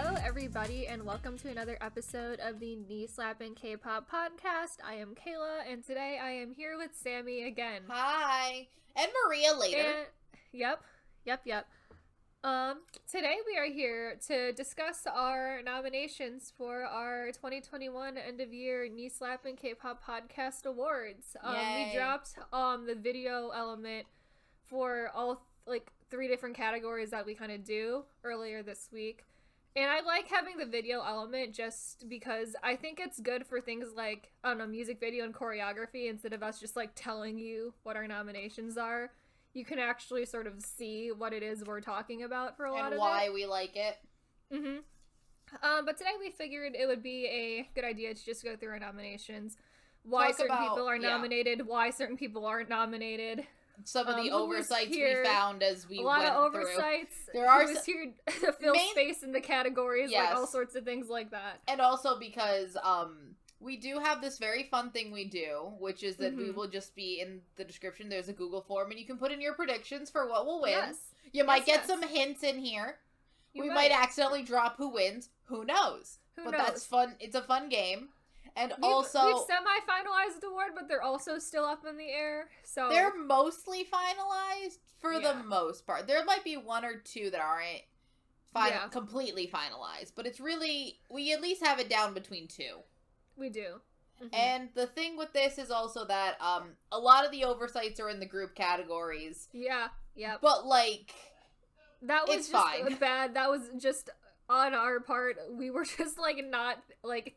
Hello, everybody, and welcome to another episode of the Slappin Kpop podcast. I am Kayla, and today I am here with Sammi again. Hi! And Maria later. Yep. Today we are here to discuss our nominations for our 2021 end of year Slappin Kpop podcast awards. We dropped the video element for all three different categories that we kind of do earlier this week. And I like having the video element just because I think it's good for things like, I don't know, music video and choreography instead of us just telling you what our nominations are. You can actually sort of see what it is we're talking about for a lot of it. And why we like it. But today we figured it would be a good idea to just go through our nominations. Why certain people are nominated, why certain people aren't nominated. Some of the oversights we found as we went through. A lot of oversights. There are who's here to fill space in the categories, all sorts of things like that. And also because we do have this very fun thing we do, which is that we will just be in the description. There's a Google form, and you can put in your predictions for what will win. Yes. You might get some hints in here. We might accidentally drop who wins. Who knows? But that's fun. It's a fun game. And we've semi-finalized the award, but they're also still up in the air. So they're mostly finalized for the most part. There might be one or two that aren't completely finalized, but it's really, we at least have it down between two. We do. And the thing with this is also that a lot of the oversights are in the group categories. Yeah. But that was it's just fine. Bad. That was just on our part. We were just not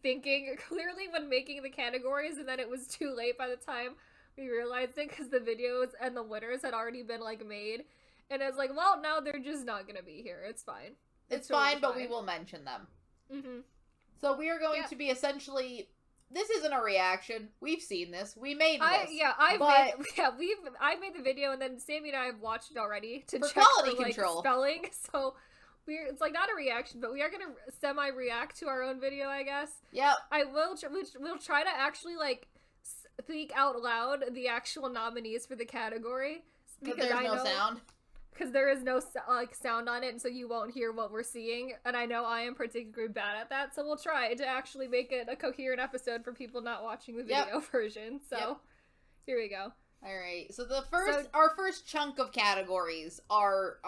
thinking clearly when making the categories, and then it was too late by the time we realized it because the videos and the winners had already been made, and it's well, now they're just not gonna be here. It's fine. It's totally fine, but we will mention them. So we are going to be essentially. This isn't a reaction. We've seen this. We made this. I made the video, and then Sammi and I have watched it already to check quality control spelling. So. It's not a reaction, but we are gonna semi-react to our own video, I guess. Yep. We'll try to actually speak out loud the actual nominees for the category because there's no sound. Because there is no sound on it, and so you won't hear what we're seeing. And I know I am particularly bad at that, so we'll try to actually make it a coherent episode for people not watching the video version. So here we go. All right. So our first chunk of categories are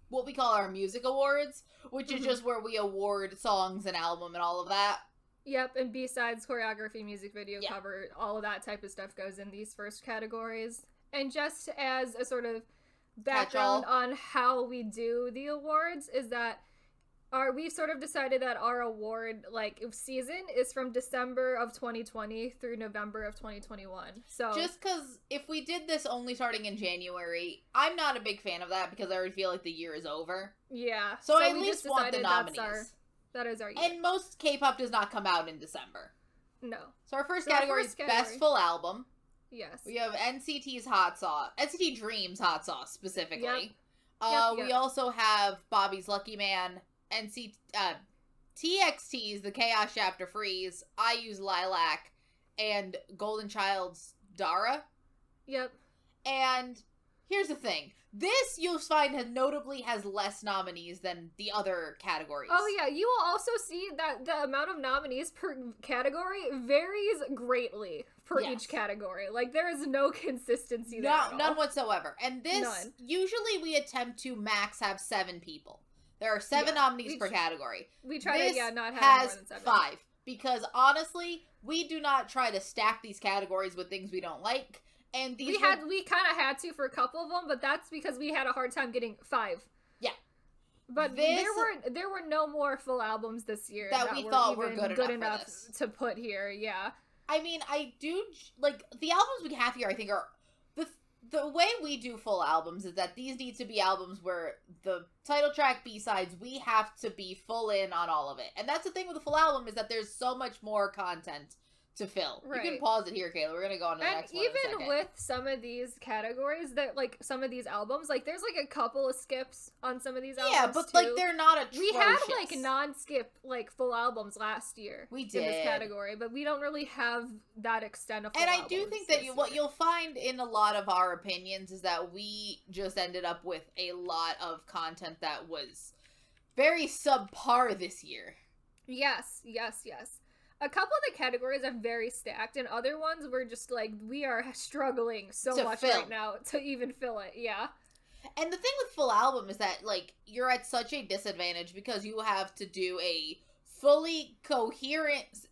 what we call our music awards, which is just where we award songs and album and all of that. Yep, and B-sides, choreography, music video cover, all of that type of stuff goes in these first categories. And just as a sort of background on how we do the awards is that we've sort of decided that our award season is from December of 2020 through November of 2021. So just because if we did this only starting in January, I'm not a big fan of that because I already feel like the year is over. Yeah. So I at least want the nominees. That is our year. And most K-pop does not come out in December. No. So our first category is Best Full Album. Yes. We have NCT Dream's Hot Sauce specifically. Yep. We also have Bobby's Lucky Man. TXT's The Chaos Chapter Freeze, IU's Lilac, and Golden Child's Dara. Yep. And here's the thing. This, you'll find, notably has less nominees than the other categories. Oh, yeah. You will also see that the amount of nominees per category varies greatly for each category. There is no consistency there at all. None whatsoever. And this, usually we attempt to max have 7 people. There are 7 nominees per category. We try to not have more than 7. 5. Because honestly, we do not try to stack these categories with things we don't like. And these we kind of had to for a couple of them, but that's because we had a hard time getting 5. Yeah. But there were no more full albums this year that we thought were good enough to put here. Yeah. I mean, I do the albums we have here. I think are the way we do full albums is that these need to be albums where the title track, B-sides, we have to be full in on all of it. And that's the thing with a full album is that there's so much more content to fill. Right. You can pause it here, Kayla. We're gonna go on to the next one. And even with some of these categories, that some of these albums, there's a couple of skips on some of these albums. Yeah, but too. They're not atrocious. We had non-skip full albums last year. We did in this category, but we don't really have that extent of full albums. And I do think that what you'll find in a lot of our opinions is that we just ended up with a lot of content that was very subpar this year. Yes. A couple of the categories are very stacked, and other ones we're just like, we are struggling so much right now to even fill it. Yeah. And the thing with full album is that, like, you're at such a disadvantage because you have to do a fully coherent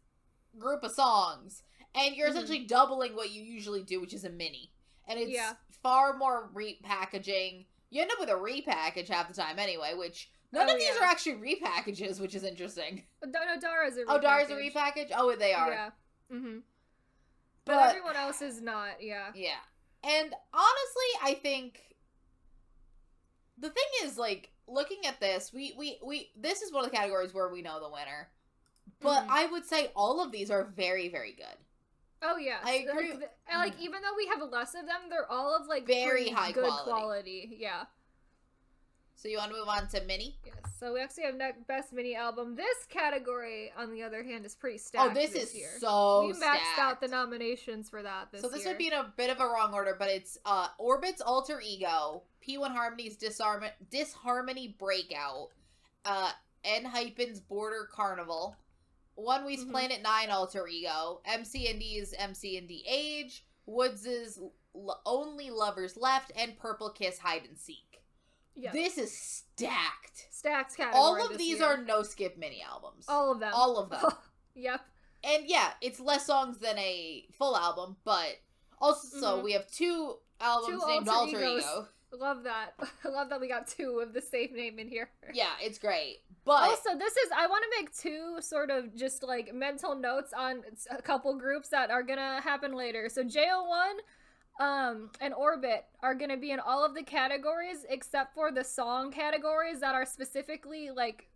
group of songs, and you're essentially doubling what you usually do, which is a mini. And it's far more repackaging. You end up with a repackage half the time anyway, which none of these are actually repackages, which is interesting. No, Dara's a repackage. Oh, Dara's a repackage? Oh, they are. Yeah. But everyone else is not, yeah. Yeah. And honestly, I think the thing is, like, looking at this, we this is one of the categories where we know the winner. But I would say all of these are very, very good. Oh, yeah. I agree. Like, even though we have less of them, they're all of, like, very high good quality. Yeah. So you want to move on to mini? Yes. So we actually have best mini album. This category, on the other hand, is pretty stacked. Oh, this is year. So we maxed out the nominations for that this year. So this would be in a bit of a wrong order, but it's Orbit's Alter Ego, P1 Harmony's Disharmony Breakout, N-Hypen's Border Carnival, One Week's Planet 9 Alter Ego, MC&D's MC&D Age, Woods' Only Lovers Left, and Purple Kiss Hide and Seek. Yep. This is stacked. Stacked category. All of these are no skip mini albums. All of them. All of them. Yep. And yeah, it's less songs than a full album, but also we have two albums named Alter Ego. Love that. I love that we got two of the same name in here. Yeah, it's great. But also, I want to make two sort of just like mental notes on a couple groups that are gonna happen later. So JO1 and Orbit are gonna be in all of the categories except for the song categories that are specifically like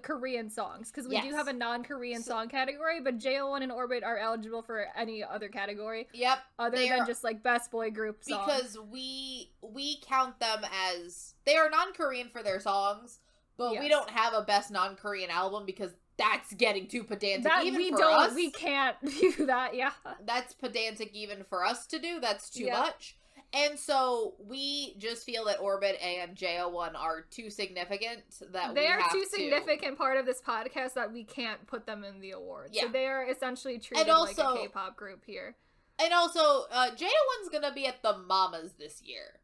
Korean songs, because we do have a non-Korean song category, but JO1 and Orbit are eligible for any other category. Yep. Other than just like best boy group song. Because we count them as they are non-Korean for their songs, but we don't have a best non-Korean album because that's getting too pedantic for us. We can't do that, That's pedantic even for us to do. That's too much. And so we just feel that Orbit and JO1 are too significant that they are too significant part of this podcast that we can't put them in the awards. Yeah. So they are essentially treated like a K-pop group here. And also, JO1's gonna be at the Mamas this year.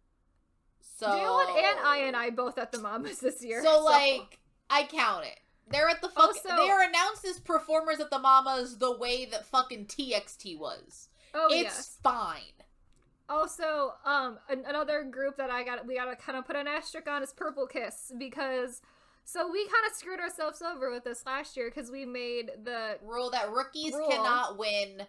So JO1 and I both at the Mamas this year. So like, I count it. They're at the they are announced as performers at the Mamas the way that fucking TXT was. Oh, it's fine. Also, another group that we gotta kind of put an asterisk on is Purple Kiss, because so we kind of screwed ourselves over with this last year because we made the rule that rookies cannot win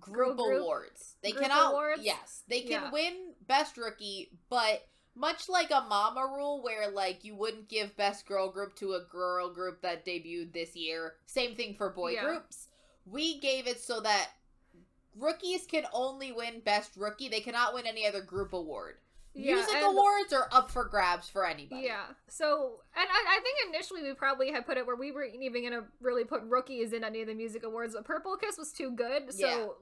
group awards. They cannot. Awards? Yes, they can win best rookie, but much like a Mama rule where like you wouldn't give best girl group to a girl group that debuted this year. Same thing for boy groups. We gave it so that rookies can only win best rookie. They cannot win any other group award. Music awards are up for grabs for anybody. Yeah. So, and I think initially we probably had put it where we weren't even going to really put rookies in any of the music awards, but Purple Kiss was too good, so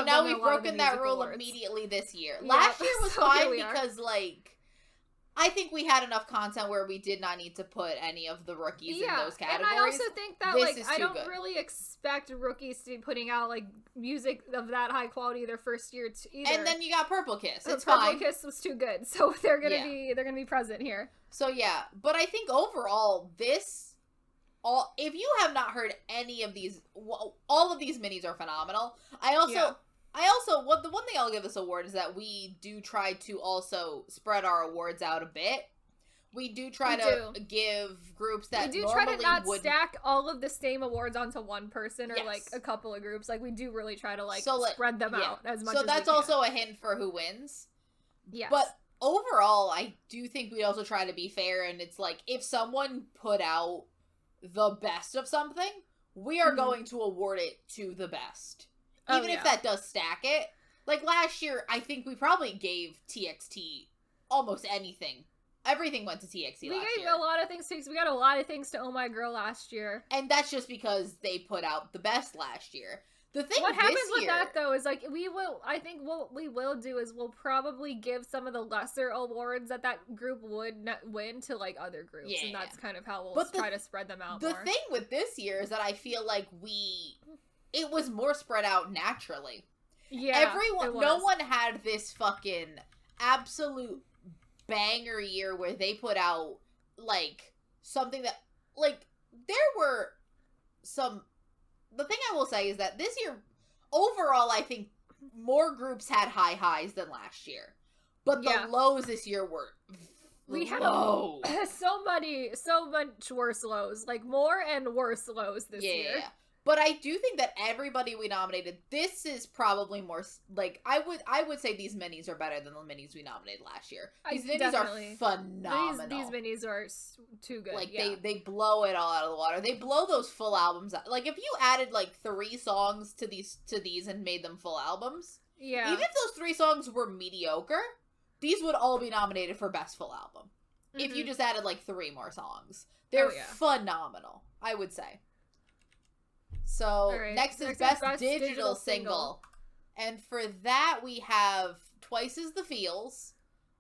now we've broken that rule immediately this year. Last year was fine because, like, I think we had enough content where we did not need to put any of the rookies in those categories. And I also think that, like, I don't really expect rookies to be putting out, like, music of that high quality their first year either. And then you got Purple Kiss. It's fine. Purple Kiss was too good, so they're gonna be present here. So yeah, but I think overall if you have not heard any of these, all of these minis are phenomenal. The one thing I'll give this award is that we do try to also spread our awards out a bit. We do try to give groups that we do try to not stack all of the same awards onto one person or like a couple of groups. Like we do really try to spread them out as much as we can. So that's also a hint for who wins. Yes. But overall, I do think we also try to be fair, and it's like if someone put out the best of something, we are going to award it to the best. Even if that does stack it. Like, last year, I think we probably gave TXT almost anything. Everything went to TXT last year. We gave a lot of things to... We got a lot of things to Oh My Girl last year. And that's just because they put out the best last year. The thing what happens this with year, that though is like I think what we will do is we'll probably give some of the lesser awards that group would not win to like other groups, and that's kind of how we'll try to spread them out. The thing with this year is that I feel like it was more spread out naturally. Yeah, no one had this fucking absolute banger year where they put out like something that like there were some. The thing I will say is that this year, overall, I think more groups had high highs than last year. But the lows this year were low. So much worse lows. Like, more and worse lows this year. Yeah. But I do think that everybody we nominated, this is probably more, like, I would say these minis are better than the minis we nominated last year. These minis are phenomenal. These minis are too good. Like, they blow it all out of the water. They blow those full albums out. Like, if you added, like, 3 songs to these and made them full albums, even if those 3 songs were mediocre, these would all be nominated for Best Full Album. Mm-hmm. If you just added, like, 3 more songs. They're phenomenal, I would say. So, next is Best Digital Single. And for that, we have Twice As the Feels,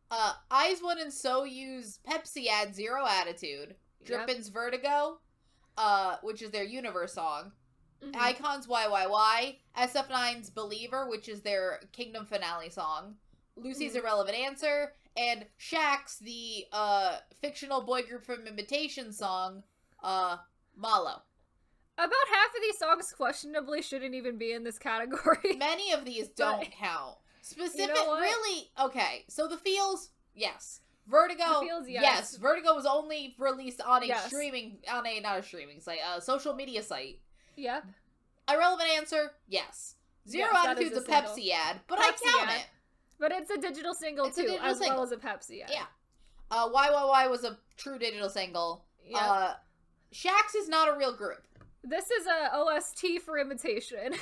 Eyes One and So Use Pepsi Ad Zero Attitude, Drippin's Vertigo, which is their Universe song, Icon's YYY, SF9's Believer, which is their Kingdom finale song, Lucy's Irrelevant Answer, and Shaq's the fictional boy group from Imitation song, Malo. About half of these songs questionably shouldn't even be in this category. Many of these don't count. Really? Okay, so The Feels, yes. Vertigo, The Feels, yes. Vertigo was only released on a social media site. Yep. Irrelevant Answer, yes. Zero Attitude's a Pepsi ad, but I count it. But it's a digital single too, as well as a Pepsi ad. Yeah. YYY was a true digital single. Yep. Shaq's is not a real group. This is a OST for Imitation.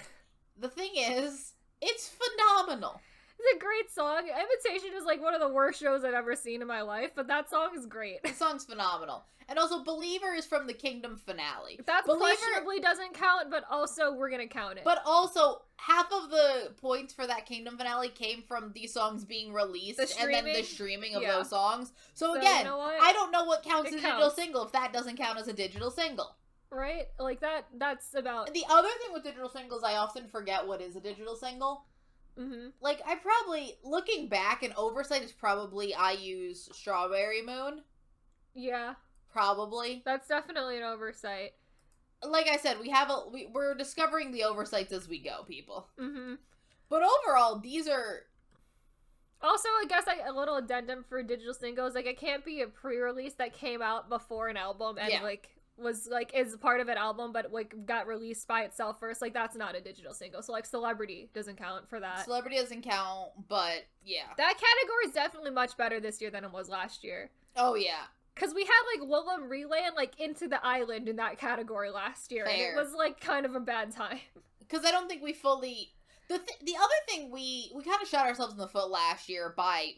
The thing is, it's phenomenal. It's a great song. Imitation is like one of the worst shows I've ever seen in my life, but that song is great. The song's phenomenal. And also, Believer is from the Kingdom finale. That questionably doesn't count, but also we're gonna count it. But also, half of the points for that Kingdom finale came from these songs being released and then the streaming of those songs. So again, you know what? I don't know what counts as a digital single if that doesn't count as a digital single. Right? Like, that's about... The other thing with digital singles, I often forget what is a digital single. Mm-hmm. Like, I probably, looking back, an oversight is probably I use Strawberry Moon. Yeah. Probably. That's definitely an oversight. Like I said, we're discovering the oversights as we go, people. Mm-hmm. But overall, these are... Also, I guess a little addendum for digital singles, like, it can't be a pre-release that came out before an album and, was like is part of an album but like got released by itself first. Like, that's not a digital single. So like Celebrity doesn't count for that. Celebrity doesn't count, but yeah, that category is definitely much better this year than it was last year. Oh yeah, because we had like Willem Relay and like Into the Island in that category last year. Fair. And it was like kind of a bad time because I don't think we fully the other thing we kind of shot ourselves in the foot last year by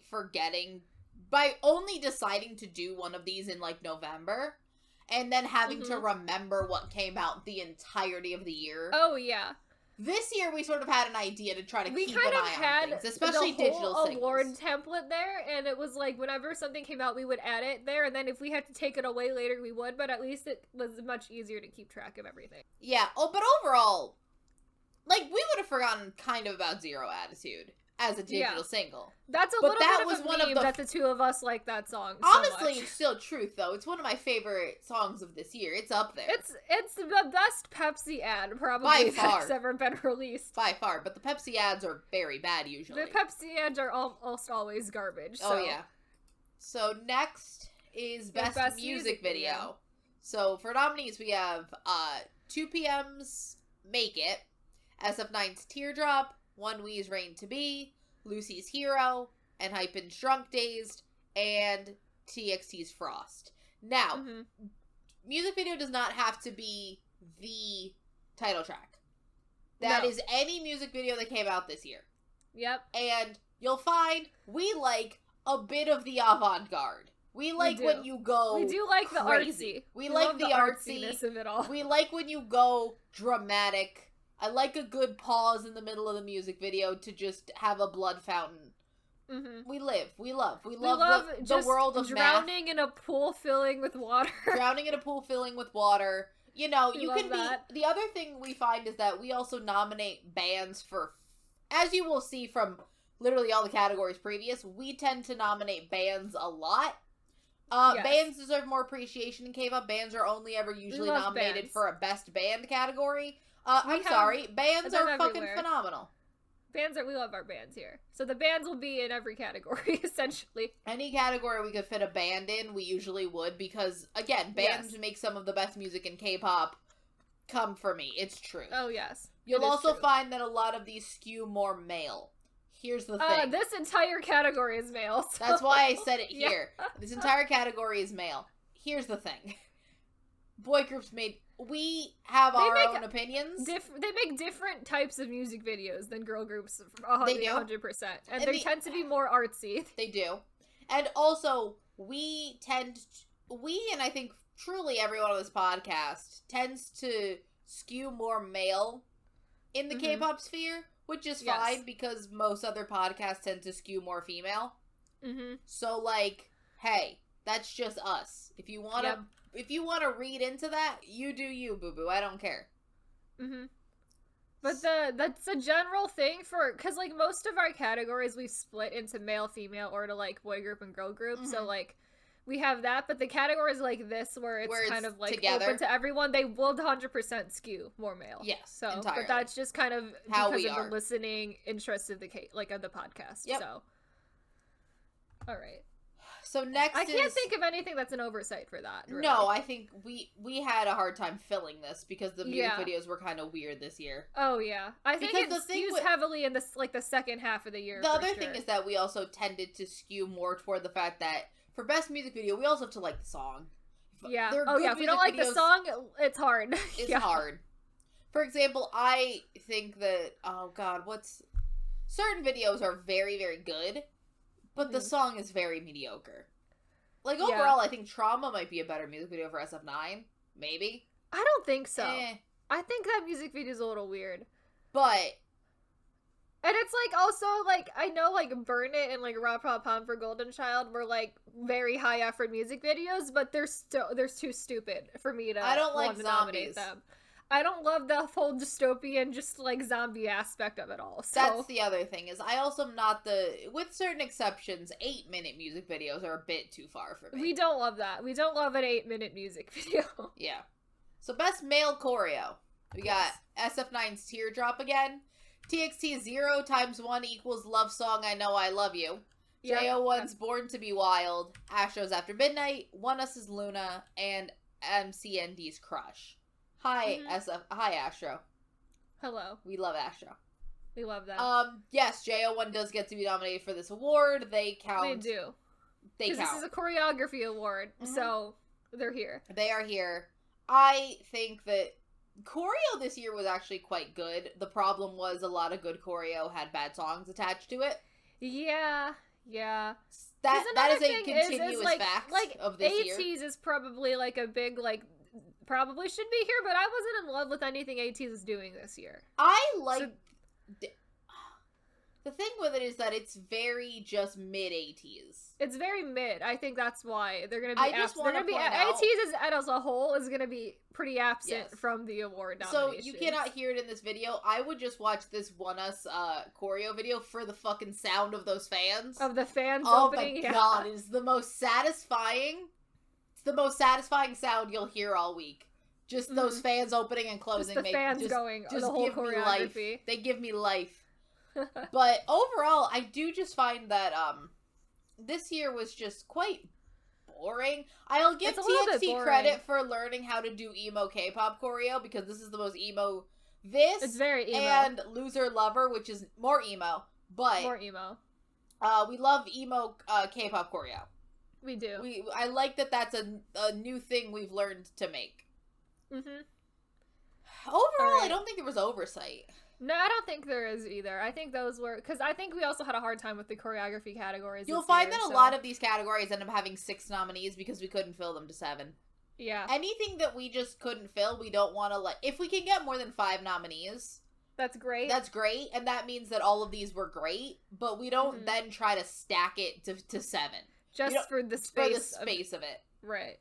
only deciding to do one of these in like November. And then having to remember what came out the entirety of the year. Oh, yeah. This year, we sort of had an idea to try to keep an eye on things, especially digital singles. We kind of had the award template there, and it was like, whenever something came out, we would add it there, and then if we had to take it away later, we would, but at least it was much easier to keep track of everything. Yeah, but overall, like, we would have forgotten kind of about Zero Attitude as a digital single. That's a little bit of a meme that the two of us like that song honestly, it's still truth, though. It's one of my favorite songs of this year. It's up there. It's the best Pepsi ad, probably, by far, that's ever been released. By far, but the Pepsi ads are very bad, usually. The Pepsi ads are almost always garbage. So. Oh, yeah. So, next is Best Music Video. So, for nominees, we have 2PM's Make It, SF9's Teardrop, One Wee's Rain to Be, Lucy's Hero, and Hypen's Drunk Dazed, and TXT's Frost. Now, music video does not have to be the title track. That is any music video that came out this year. Yep. And you'll find we like a bit of the avant-garde. We like when you go We do like crazy. the artsy. We like the artsiness artsy of it all. We like when you go dramatic I like a good pause in the middle of the music video to just have a blood fountain. Mm-hmm. We love the just world of drowning math. in a pool filling with water. Drowning in a pool filling with water. You know, We you love can that. be... The other thing we find is that we also nominate bands for... As you will see from literally all the categories previous, we tend to nominate bands a lot. Yes. Bands deserve more appreciation in K-pop. Bands are only ever usually nominated bands. for a best band category. We sorry, bands them are fucking everywhere. phenomenal. We love our bands here. So the bands will be in every category, essentially. Any category we could fit a band in, we usually would, because, again, bands make some of the best music in K-pop. Come for me. It's true. Oh, yes. You'll also find that a lot of these skew more male. Here's the thing. This entire category is male. So... That's why I said it here. This entire category is male. Here's the thing. Boy groups we have our own opinions. They make different types of music videos than girl groups. They do. 100%. And they tend to be more artsy. They do. And also, and I think truly everyone on this podcast tends to skew more male in the K-pop sphere, which is fine because most other podcasts tend to skew more female. Mm-hmm. So, like, hey, that's just us. If you want to read into that, you do you, boo-boo. I don't care. Mm-hmm. But that's a general thing because, like, most of our categories we've split into male, female, or to, like, boy group and girl group. Mm-hmm. So, like, we have that, but the categories like this, where it's kind of, like, together. Open to everyone, they will 100% skew more male. Yes, so, entirely. But that's just kind of how because we of are. the listening interest of the podcast. Yep. So, all right. So next I can't think of anything that's an oversight for that. Really. No, I think we had a hard time filling this because the music videos were kind of weird this year. Oh yeah, I think it skews heavily in this the second half of the year. The other thing is that we also tended to skew more toward the fact that for best music video, we also have to like the song. Yeah. If we don't like the song, it's hard. It's hard. For example, I think that certain videos are very, very good. But the song is very mediocre. Like, overall, I think Trauma might be a better music video for SF9. Maybe. I don't think so. I think that music video is a little weird. But... And it's, like, also, like, I know, like, Burn It and, like, Ra Pa Pom for Golden Child were, like, very high-effort music videos, but they're too stupid for me to want to nominate them. I don't love the whole dystopian, just, like, zombie aspect of it all. So. That's the other thing, is I also am not with certain exceptions, 8-minute music videos are a bit too far for me. We don't love that. We don't love an 8-minute music video. Yeah. So best male choreo. We got SF9's Teardrop again. TXT 0 × 1 = Love Song I Know I Love You. Yep. JO1's Born to Be Wild. Astro's After Midnight. ONEUS's Luna. And MCND's Crush. Hi, Hi, Astro. Hello. We love Astro. We love that. Yes, JO1 does get to be nominated for this award. They count. They do. Because this is a choreography award, so they're here. They are here. I think that choreo this year was actually quite good. The problem was a lot of good choreo had bad songs attached to it. Yeah. That is a continuous fact of this year. ATEEZ is probably, like, a big, like, probably should be here, but I wasn't in love with anything ATEEZ is doing this year. The thing with it is that it's very just mid ATEEZ. It's very mid. I think that's why they're gonna be. ATEEZ as a whole is gonna be pretty absent from the award nominations. So you cannot hear it in this video. I would just watch this ONEUS choreo video for the fucking sound of those fans. Of the fans opening. Oh my god, it is the most satisfying. It's the most satisfying sound you'll hear all week. Just those fans opening and closing. Just the fans going. Just the whole give choreography. Me life. They give me life. But overall, I do just find that this year was just quite boring. I'll give TXT credit for learning how to do emo K-pop choreo because this is the most emo. It's very emo. And Loser Lover, which is more emo, but more emo. We love emo K-pop choreo. We do. I like that. That's a new thing we've learned to make. Overall, I don't think there was oversight. No, I don't think there is either. I think those were... Because I think we also had a hard time with the choreography categories. You'll find that a lot of these categories end up having 6 nominees because we couldn't fill them to 7. Yeah. Anything that we just couldn't fill, we don't want to let... If we can get more than 5 nominees, That's great. That's great, and that means that all of these were great, but we don't then try to stack it to 7. Just for the space. Of it. Right.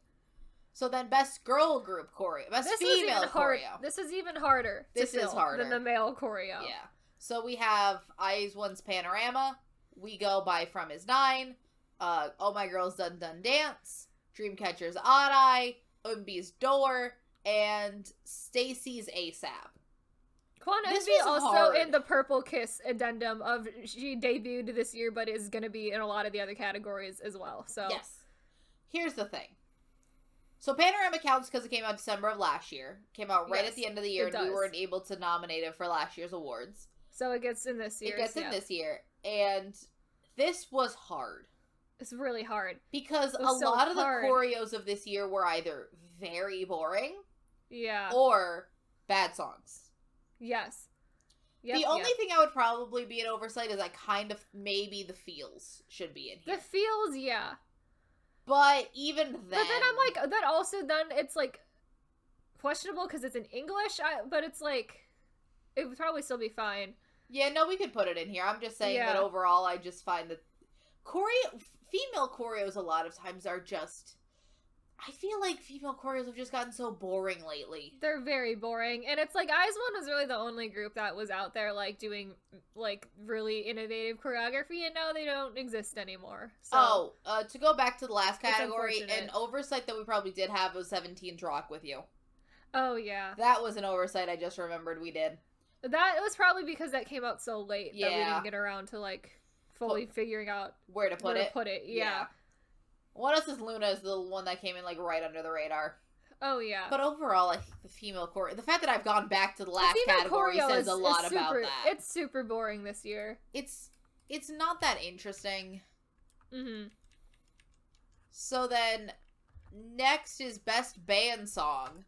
So then best girl group choreo. Best female choreo. This is even harder than the male choreo. Yeah. So we have IZ*ONE's Panorama. We Go by From Is 9. Oh My Girl's Dun Dun Dance. Dreamcatcher's Odd Eye. Eunbi's Door. And Stacy's ASAP. Kwon Eunbi also in the Purple Kiss addendum of she debuted this year, but is going to be in a lot of the other categories as well. So yes. Here's the thing. So Panorama counts because it came out December of last year. Came out right at the end of the year, and we weren't able to nominate it for last year's awards. So it gets in this year. It gets in this year. And this was hard. It's really hard. Because a lot of the choreos of this year were either very boring. Yeah. Or bad songs. Yes. Yep, the only thing I would probably be an oversight is I kind of, maybe the feels should be in here. The feels, yeah. But even then... But then I'm like, that also then it's like questionable because it's in English, but it's like, it would probably still be fine. Yeah, no, we could put it in here. I'm just saying that overall I just find that female choreos a lot of times are just... I feel like female choreos have just gotten so boring lately. They're very boring. And it's like, IZ*ONE was really the only group that was out there, like, doing, like, really innovative choreography, and now they don't exist anymore. So, to go back to the last category, an oversight that we probably did have was 17's Rock With You. Oh, yeah. That was an oversight I just remembered we did. That was probably because that came out so late that we didn't get around to, like, fully figuring out where to put it. Yeah. One of us is Luna is the one that came in, like, right under the radar. Oh, yeah. But overall, I think the female choreo... The fact that I've gone back to the last category says a lot about that. It's super boring this year. It's not that interesting. Mm-hmm. So then, next is Best Band Song.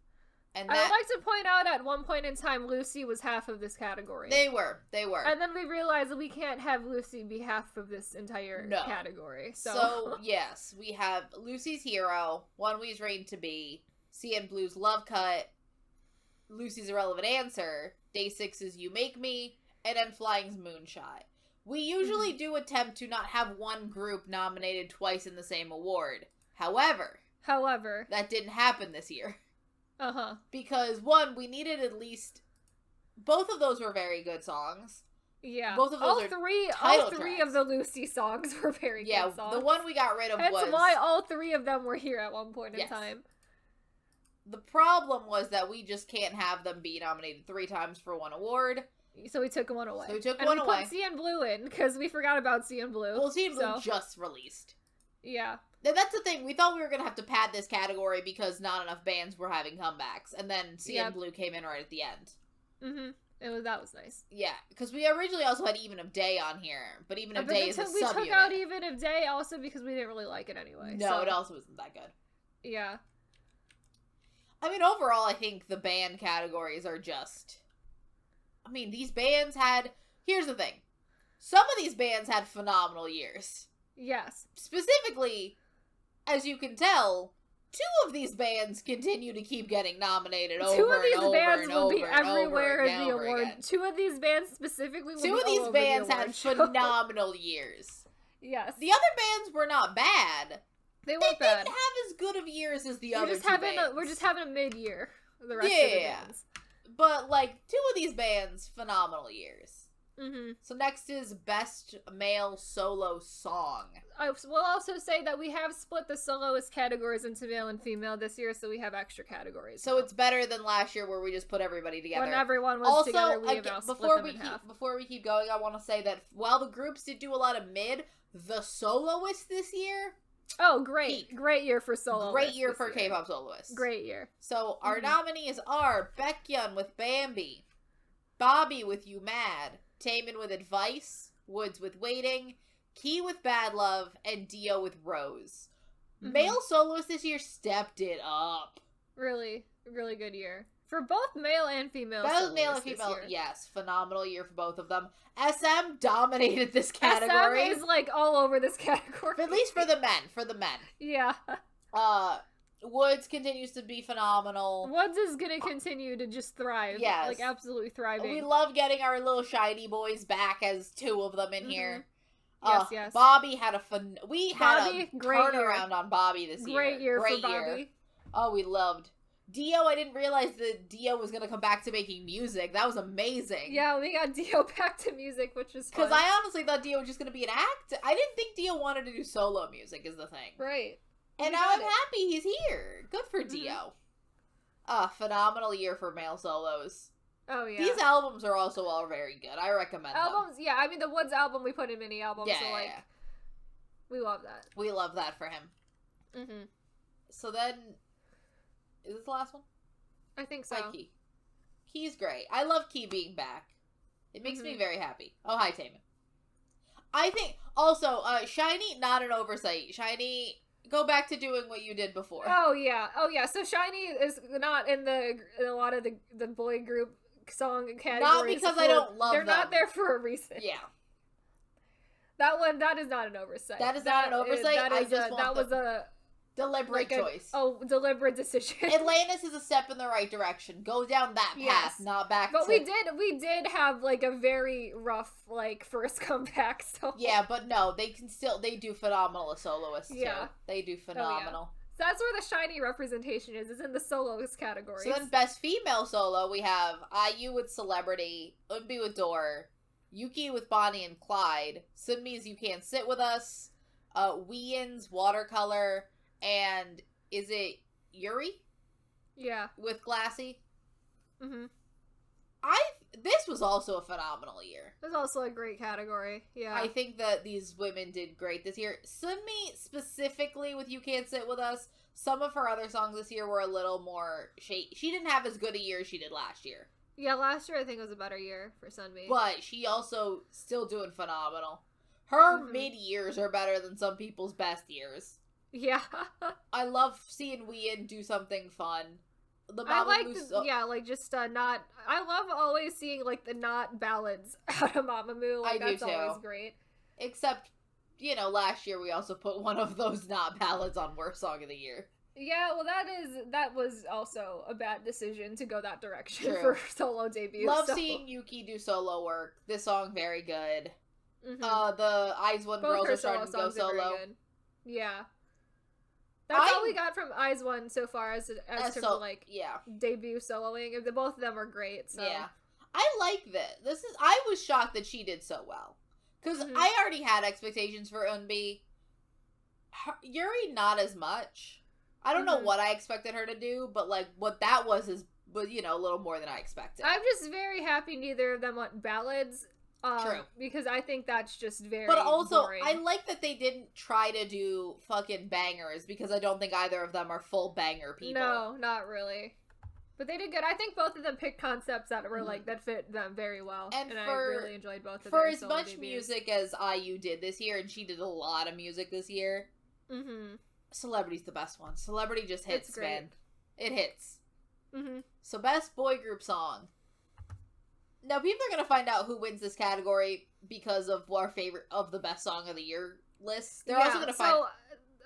And I would like to point out at one point in time, Lucy was half of this category. They were. And then we realized that we can't have Lucy be half of this entire category. So, yes, we have Lucy's Hero, One We's Rain to Be, CN Blue's Love Cut, Lucy's Irrelevant Answer, Day 6's You Make Me, and then Flying's Moonshot. We usually do attempt to not have one group nominated twice in the same award. However, that didn't happen this year. Uh-huh. Because, one, we needed at least... Both of those were very good songs. Yeah. Both of those all three of the Lucy songs were very good songs. The one we got rid of was... That's why all three of them were here at one point in time. The problem was that we just can't have them be nominated 3 times for one award. So we took one away. And we put CN Blue in, because we forgot about CN Blue. Well, CN Blue just released. Yeah. And that's the thing. We thought we were going to have to pad this category because not enough bands were having comebacks. And then CN Blue came in right at the end. Mm-hmm. That was nice. Yeah, because we originally also had Even of Day on here. But Even of Day is a subunit. We took out Even of Day also because we didn't really like it anyway. No, it also wasn't that good. Yeah. I mean, overall, I think the band categories are just... I mean, these bands had... Here's the thing. Some of these bands had phenomenal years. Yes. Specifically, as you can tell, 2 of these bands continue to keep getting nominated over and over and over. 2 of these bands will be everywhere in the award. 2 of these bands specifically will be all over the award. 2 of these bands had phenomenal years. Yes. The other bands were not bad. They weren't bad. They didn't have as good of years as the other 2 bands. We're just having a mid-year. The rest of the bands. But, like, 2 of these bands, phenomenal years. Mm-hmm. So next is Best Male Solo Song. I will also say that we have split the soloist categories into male and female this year, so we have extra categories. So it's better than last year where we just put everybody together. When everyone was together, we have now split them in half. Before we keep going, I want to say that while the groups did do a lot of mid, the soloists this year... Oh, great. Great year for soloists. Great year for K-pop soloists. Great year. So our nominees are Baekhyun with Bambi, Bobby with You Mad, Taemin with Advice, Woods with Waiting, Key with Bad Love, and Dio with Rose. Male soloists this year stepped it up. Really, really good year. For both male and female both male and female, yes. Phenomenal year for both of them. SM dominated this category. SM is, like, all over this category. At least for the men. Yeah. Woods continues to be phenomenal. Woods is gonna continue to just thrive. Yes. Like, absolutely thriving. We love getting our little shiny boys back as two of them in here. Yes. Bobby had a fun... We had a turnaround year. on Bobby this year. Great year for Bobby. Oh, we loved. Dio, I didn't realize that Dio was going to come back to making music. That was amazing. Yeah, we got Dio back to music, which was fun. Because I honestly thought Dio was just going to be an act. I didn't think Dio wanted to do solo music is the thing. Right. And now I'm happy he's here. Good for Dio. Phenomenal year for male solos. Oh, yeah. These albums are also all very good. I recommend them. Yeah, I mean, the Woods album, we put in mini albums, so, like, we love that. We love that for him. Mm-hmm. So then, is this the last one? I think so. Hi, Key. Key's great. I love Key being back. It makes me very happy. Oh, hi, Taman. I think, also, Shiny, not an oversight. Shiny... Go back to doing what you did before. Oh yeah. So Shiny is not in a lot of the boy group song categories. Not because I don't love them. They're not there for a reason. Yeah. That is not an oversight. That is not an oversight. That was a deliberate choice. Deliberate decision. Atlantis is a step in the right direction. Go down that path, not back. But we did have like a very rough like first comeback. So yeah, but no, they do phenomenal as soloists too. They do phenomenal. So that's where the Shiny representation is in the soloist category. So then, best female solo we have IU with Celebrity, Eunbi with Door, Yuki with Bonnie and Clyde, Sunmi's You Can't Sit With Us, Wheein's Watercolor. And is it Yuri? Yeah. With Glassy? Mm-hmm. This was also a phenomenal year. It was also a great category. Yeah. I think that these women did great this year. Sunmi, specifically with You Can't Sit With Us, some of her other songs this year were a little more She didn't have as good a year as she did last year. Yeah, last year I think was a better year for Sunmi. But she also still doing phenomenal. Her mid-years are better than some people's best years. Yeah. I love seeing Wheein do something fun. I love always seeing like the not ballads out of Mamamoo. Like that's always great. Except, last year we also put one of those not ballads on worst song of the year. Yeah, well that was also a bad decision to go that direction for solo debut. Love seeing Yuki do solo work. This song very good. The IZ*ONE girls are starting to go solo. Yeah. That's all we got from IZ*ONE so far as debut soloing. Both of them are great. So. Yeah, I like this. I was shocked that she did so well because I already had expectations for Eunbi. Yuri not as much. I don't know what I expected her to do, but like what that was a little more than I expected. I'm just very happy neither of them want ballads. True. Because I think that's just very But also, boring. I like that they didn't try to do fucking bangers, because I don't think either of them are full banger people. No, not really. But they did good. I think both of them picked concepts that were that fit them very well. And I really enjoyed both of them. For as much music as IU did this year, and she did a lot of music this year, Celebrity's the best one. Celebrity just hits, man. It hits. So best boy group song. Now, people are going to find out who wins this category because of our favorite of the best song of the year list. They're also going to find...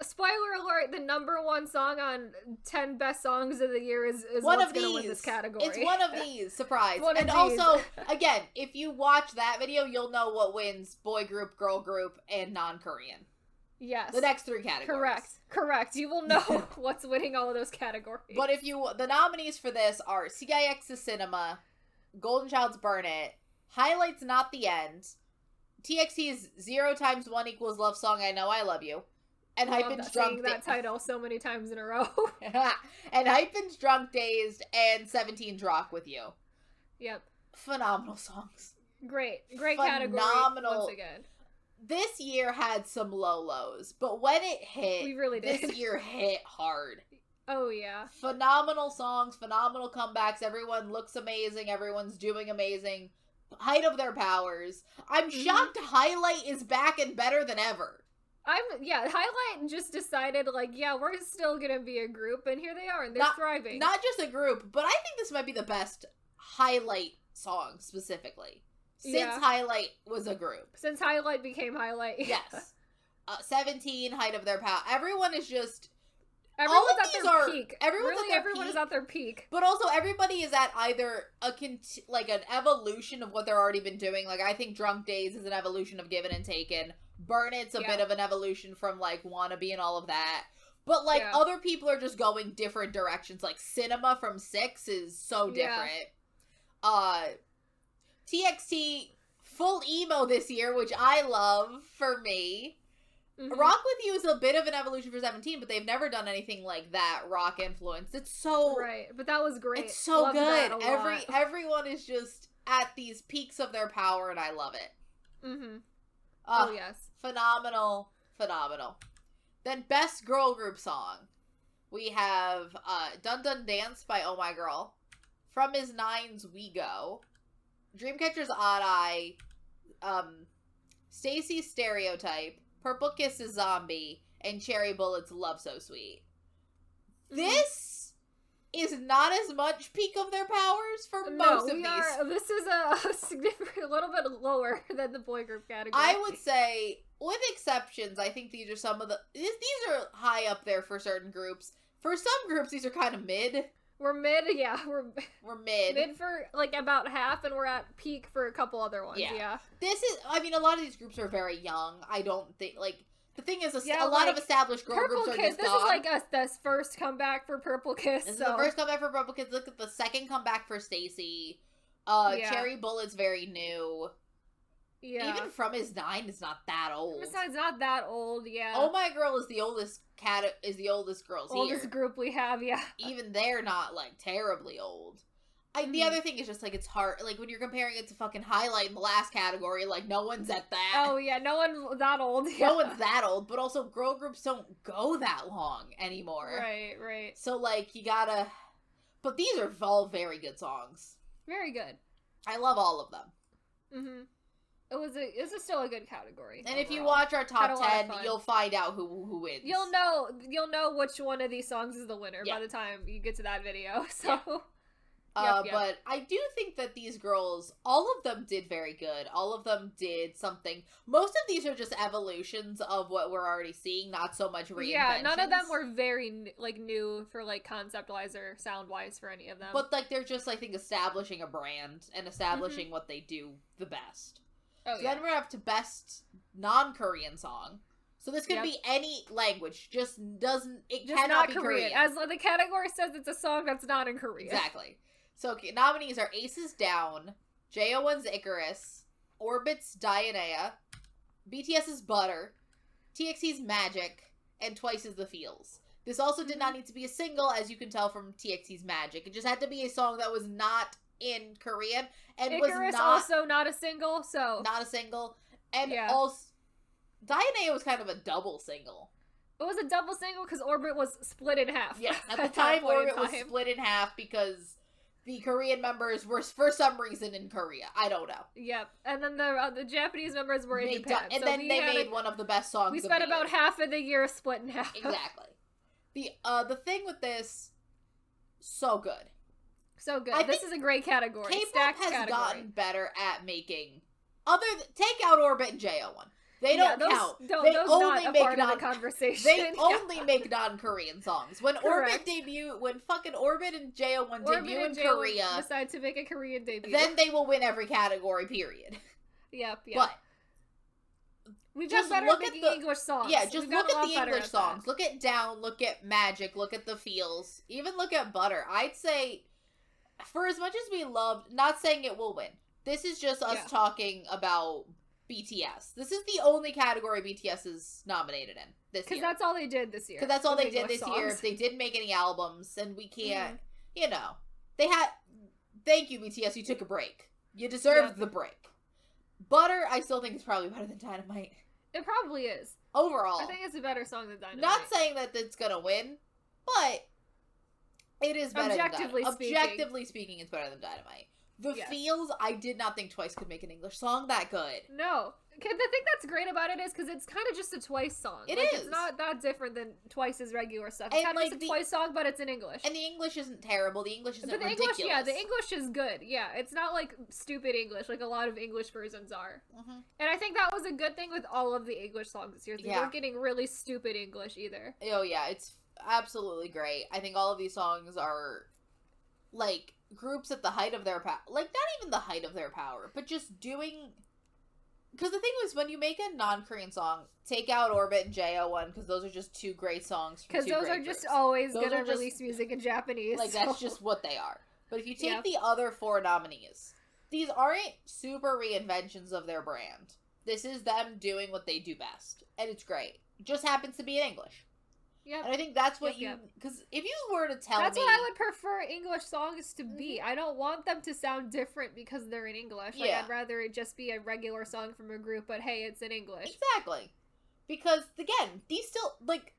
spoiler alert, the number one song on 10 best songs of the year is what's going to win this category. It's one of these. Surprise. Also, again, if you watch that video, you'll know what wins boy group, girl group, and non-Korean. Yes. The next 3 categories. Correct. You will know what's winning all of those categories. But the nominees for this are CIX's Cinema, Golden Child's Burn It, Highlights Not the End, TXT's 0 x 1 = Love Song I Know I Love You, and Hypen's Drunk that title so many times in a row. and Hypen's Drunk Dazed and 17's Rock With You. Yep. Phenomenal songs. Great category once again. This year had some low lows, but when it hit, we really did. This year hit hard. Oh, yeah. Phenomenal songs, phenomenal comebacks. Everyone looks amazing. Everyone's doing amazing. Height of their powers. I'm shocked Highlight is back and better than ever. Highlight just decided, we're still gonna be a group, and here they are, and they're thriving. Not just a group, but I think this might be the best Highlight song, specifically. Since Highlight was a group. Since Highlight became Highlight. Yes. 17, Height of Their Power. Everyone is just... Everyone's at their peak. Everyone is at their peak. But also, everybody is at either an evolution of what they're already been doing. Like, I think Drunk Days is an evolution of Given and Taken. Burn It's a bit of an evolution from, like, Wannabe and all of that. But, like, other people are just going different directions. Like, Cinema from 6 is so different. TXT, full emo this year, which I love for me. Mm-hmm. Rock With You is a bit of an evolution for 17, but they've never done anything like that rock influence. It's so... Right, but that was great. It's so good. Everyone is just at these peaks of their power, and I love it. Mm-hmm. Oh, yes. Phenomenal. Then Best Girl Group Song. We have Dun Dun Dance by Oh My Girl. From His Nine's We Go. Dreamcatcher's Odd Eye. Stacy's Stereotype. Purple Kiss's Zombie. And Cherry Bullet's Love So Sweet. This is not as much peak of their powers for most of these. This is a little bit lower than the boy group category. I would say, with exceptions, I think these are some of the... These are high up there for certain groups. For some groups, these are kind of mid. We're mid, yeah. We're mid. Mid for, like, about half, and we're at peak for a couple other ones, yeah. This is... I mean, a lot of these groups are very young. I don't think, like... The thing is, a lot of established girl groups are just gone. This is like this first comeback for Purple Kiss. This is the first comeback for Purple Kiss. Look at the second comeback for Stacy. Cherry Bullet's very new. Yeah. Even From His Nine is not that old. From His Nine's not that old, yeah. Oh My Girl is the oldest girls here. Oldest group we have, yeah. Even they're not, like, terribly old. The other thing is just, like, it's hard. Like, when you're comparing it to fucking Highlight in the last category, like, no one's at that. Oh, yeah, no one's that old. Yeah. No one's that old, but also girl groups don't go that long anymore. Right. So, like, you gotta... But these are all very good songs. Very good. I love all of them. Mm-hmm. It was still a good category. And overall, if you watch our top 10, you'll find out who wins. You'll know which one of these songs is the winner by the time you get to that video, so... Yeah. But I do think that these girls, all of them did very good. All of them did something. Most of these are just evolutions of what we're already seeing, not so much reinventions. Yeah, none of them were very, like, new for, like, concept-wise or sound-wise for any of them. But, like, they're just, I think, establishing a brand and establishing what they do the best. Oh, so then we're up to Best Non-Korean Song. So this could be any language, just cannot be Korean. As the category says, it's a song that's not in Korea. Exactly. So nominees are Aces Down, JO1's Icarus, Orbit's Dianea, BTS's Butter, TXT's Magic, and Twice's The Feels. This also did not need to be a single, as you can tell from TXT's Magic. It just had to be a song that was not in Korean and Icarus was not also not a single, so not a single, and also Dianea was kind of a double single. It was a double single because Orbit was split in half. Yeah, at the time Orbit was split in half because the Korean members were, for some reason, in Korea. I don't know. Yep. And then the Japanese members were in Japan. And so then they made one of the best songs. We spent about half of the year split in half. Exactly. The thing with this, so good. So good. This is a great category. K-pop has gotten better at making... Take out Orbit and JO1. They don't count. They only make conversation. They only make non-Korean songs. When fucking Orbit and JO1 debut in Korea, decide to make a Korean debut, then they will win every category. Period. Yep. But we've got better at making English songs. Yeah, just look at the English songs. Look at Down. Look at Magic. Look at The Feels. Even look at Butter. I'd say, for as much as we loved, not saying it will win. This is just us talking about BTS. This is the only category BTS is nominated in this year. Because that's all they did this year. Because that's all they did this year. They didn't make any albums, and we can't, they had, thank you, BTS, you took a break. You deserved the break. Butter, I still think is probably better than Dynamite. It probably is. Overall. I think it's a better song than Dynamite. Not saying that it's gonna win, but it is better than Dynamite. Objectively speaking, it's better than Dynamite. The Feels, I did not think Twice could make an English song that good. No. The thing that's great about it is because it's kind of just a Twice song. It is. It's not that different than Twice's regular stuff. It's kind of just a Twice song, but it's in English. And the English isn't terrible. The English isn't ridiculous. The English is good. Yeah, it's not like stupid English like a lot of English versions are. Mm-hmm. And I think that was a good thing with all of the English songs this year. They weren't getting really stupid English either. Oh, yeah. It's... absolutely great. I think all of these songs are, like, groups at the height of their power. Like, not even the height of their power, but just doing... Because the thing was, when you make a non-Korean song, take out Orbit and JO1, because those are just two great songs from two Because those great are just groups. always Those gonna are just- release music in Japanese. Like, so- that's just what they are. But if you take Yep. the other 4 nominees, these aren't super reinventions of their brand. This is them doing what they do best. And it's great. It just happens to be in English. Yep. And I think that's what Yep. Because if you were to tell That's me... what I would prefer English songs to be. I don't want them to sound different because they're in English. Like, Yeah. I'd rather it just be a regular song from a group, but hey, it's in English. Exactly. Because, again, these still, like,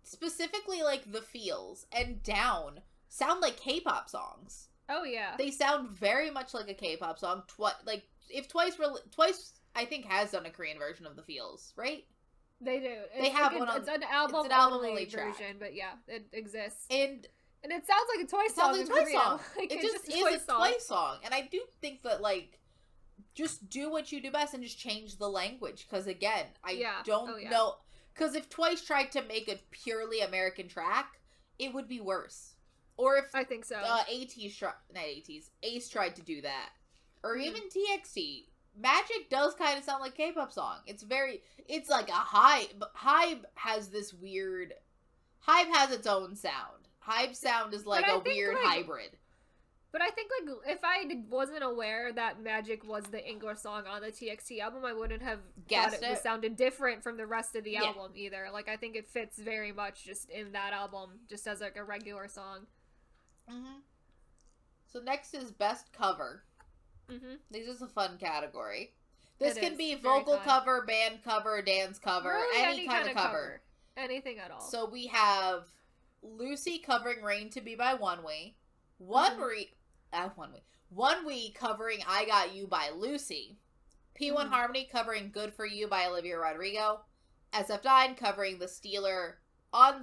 specifically, like, the feels and Down sound like K-pop songs. Oh, yeah. They sound very much like a K-pop song. Like, if Twice, I think, has done a Korean version of the feels, right? They do. They have one on... It's an album only version, track. but yeah, it exists. And it sounds like a Twice song. sounds like a Twice song. Like, It it's just a is a song. Twice song. And I do think that, like, just do what you do best and just change the language. Because, again, I don't know... Because if Twice tried to make a purely American track, it would be worse. Or if... I think so. Ace tried to do that. Or even TXT. Magic does kind of sound like K-pop song. It's like a Hybe. Hybe has this weird... Hybe has its own sound. Hybe's sound is like a weird hybrid. But I think, like, if I wasn't aware that Magic was the English song on the TXT album, I wouldn't have Guessed thought it sounded different from the rest of the album either. Like, I think it fits very much just in that album, just as, like, a regular song. Mm-hmm. So next is Best Cover. Mm-hmm. This is a fun category. This can be very vocal fun. cover, band cover, dance cover, Really, any kind of cover. Anything at all. So we have Lucy covering Rain to Be by One Way. One We covering I Got You by Lucy. P1 Harmony covering Good For You by Olivia Rodrigo. SF9 covering The Stealer on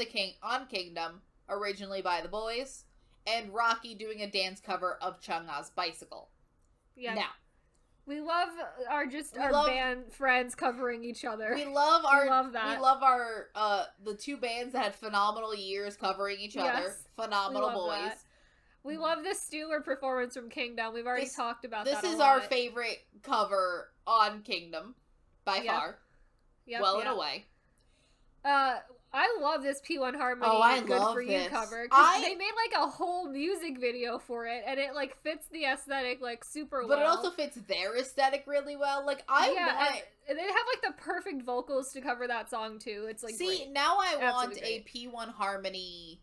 Kingdom, originally by The Boys. And Rocky doing a dance cover of Chungha's Bicycle. Yeah. Now, we love our band friends covering each other. We love our the 2 bands that had phenomenal years covering each other. Phenomenal boys. That. We love the Steeler performance from Kingdom. We've already talked about that. This is our favorite cover on Kingdom by far. Yep, in a way. I love this P1 Harmony Good For You cover. They made like a whole music video for it, and it like fits the aesthetic like super well. But it also fits their aesthetic really well. Like and they have like the perfect vocals to cover that song too. It's like great. Now I want a P1 Harmony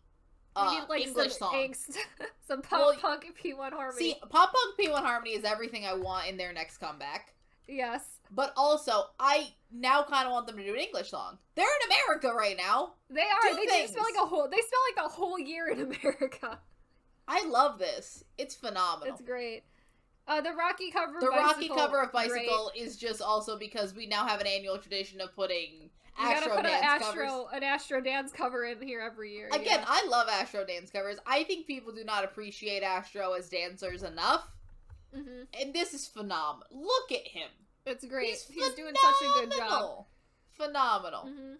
like English some song. Angst, some pop punk P1 Harmony. See, pop punk P1 Harmony is everything I want in their next comeback. Yes. But also, I now kind of want them to do an English song. They're in America right now. They are. They spend like the whole year in America. I love this. It's phenomenal. It's great. The Rocky cover. Rocky cover of Bicycle is just also because we now have an annual tradition of putting Astro dance covers. An Astro dance cover in here every year. Again, I love Astro dance covers. I think people do not appreciate Astro as dancers enough. Mm-hmm. And this is phenomenal. Look at him. It's great. He's doing such a good job. Phenomenal. Mm-hmm.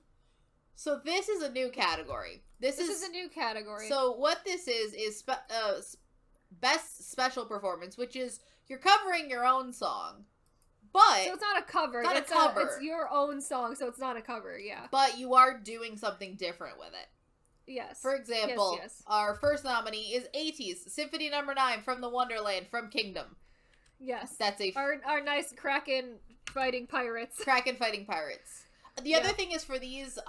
So this is a new category. This is a new category. So what this is best special performance, which is you're covering your own song. But so it's not a cover. It's your own song, so it's not a cover, yeah. But you are doing something different with it. Yes. For example, our first nominee is 80s Symphony No. 9 from the Wonderland from Kingdom. Yes. That's our nice Kraken fighting pirates. Kraken fighting pirates. The other thing is for these,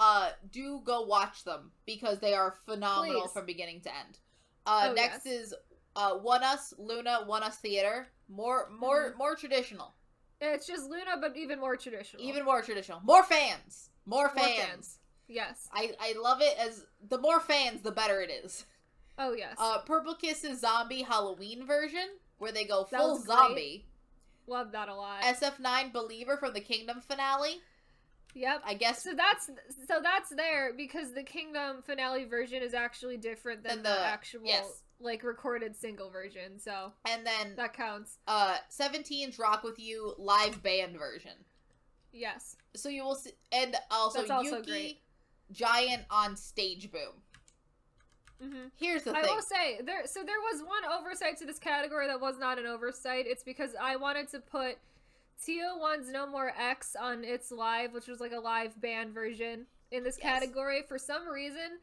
do go watch them because they are phenomenal from beginning to end. Next is One Us, Luna, One Us Theater. More traditional. It's just Luna, but even more traditional. More fans. More fans. Yes. I love it as the more fans, the better it is. Oh, yes. Purple Kiss's Zombie Halloween version, where they go full zombie. Love that a lot. SF9 Believer from the Kingdom finale. Yep. I guess. So that's there because the Kingdom finale version is actually different than the actual like recorded single version. So and then that counts. 17's Rock With You live band version. Yes. So you will see, and also that's also Yuki great. Giant on Stage Boom. Here's the thing. I will say, there was one oversight to this category that was not an oversight. It's because I wanted to put TO1's No More X on its live, which was like a live band version in this category. For some reason,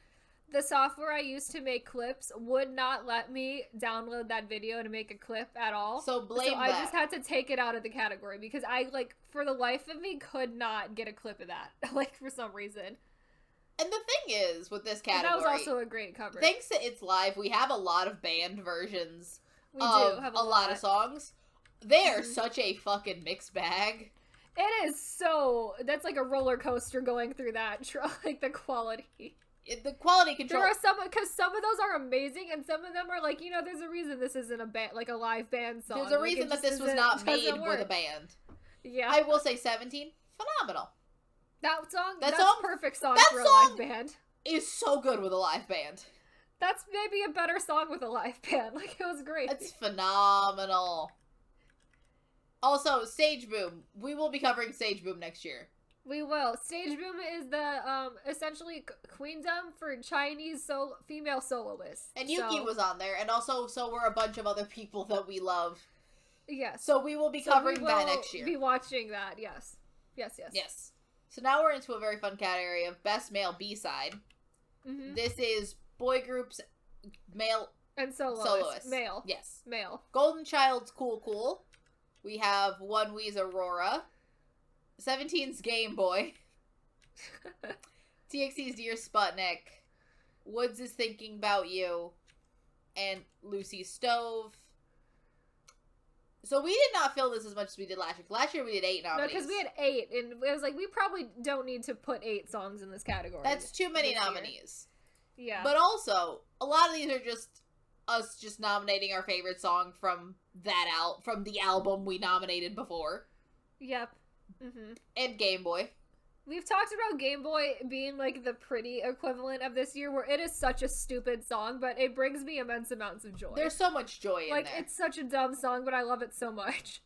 the software I used to make clips would not let me download that video to make a clip at all. So blame I just had to take it out of the category because I, like, for the life of me, could not get a clip of that, like, for some reason. And the thing is, with this category... That was also a great cover. Thanks to It's Live, we have a lot of band versions do have a lot of songs. They are such a fucking mixed bag. It is so... That's like a roller coaster going through that, like, the quality. The quality control. There are some, because some of those are amazing, and some of them are like, you know, there's a reason this isn't a band, like a live band song. There's a reason that this was not made with a band. Yeah. I will say 17, phenomenal. That's song, perfect song that for a song live band. Is so good with a live band. That's maybe a better song with a live band. Like, it was great. It's phenomenal. Also, Stage Boom. We will be covering Stage Boom next year. We will. Stage Boom is the, essentially queendom for Chinese female soloists. And Yuki was on there, and also, so were a bunch of other people that we love. Yes. So we will be covering that next year. Be watching that, yes. Yes. So now we're into a very fun category of Best Male B-Side. This is boy groups, male... And soloists. Male. Yes. Male. Golden Child's Cool Cool. We have One Wee's Aurora. 17's Game Boy. TXT's Dear Sputnik. Woods is Thinking About You. And Lucy's Stove. So we did not fill this as much as we did last year. Last year we did 8 nominees. No, because we had 8, and it was like, we probably don't need to put 8 songs in this category. That's too many nominees. Yeah. But also, a lot of these are just us just nominating our favorite song from from the album we nominated before. Yep. And Game Boy. We've talked about Game Boy being like the pretty equivalent of this year, where it is such a stupid song, but it brings me immense amounts of joy. There's so much joy in there. Like, it's such a dumb song, but I love it so much.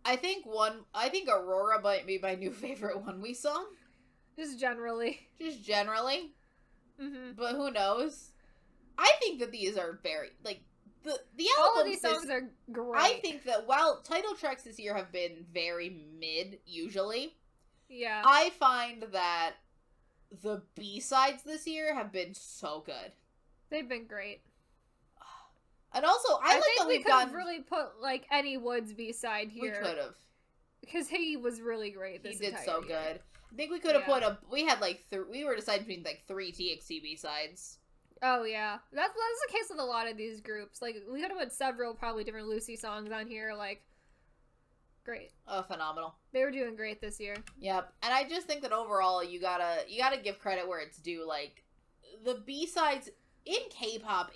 I think Aurora might be my new favorite One We song. Just generally. But who knows? I think that these are very, like, the albums... All of these songs are great. I think that while title tracks this year have been very mid, usually... Yeah. I find that the B-sides this year have been so good. They've been great. And also, I like that we could have really put, like, any Woods B-side here. We could have. Because he was really great this entire year. He did so good. I think we could have put we had, like, we were deciding between, like, 3 TXT B-sides. Oh, yeah. That's the case with a lot of these groups. Like, we could have put several probably different Lucy songs on here, like... Great. Oh, phenomenal. They were doing great this year. Yep. And I just think that overall you gotta give credit where it's due. Like, the B-sides in K-pop,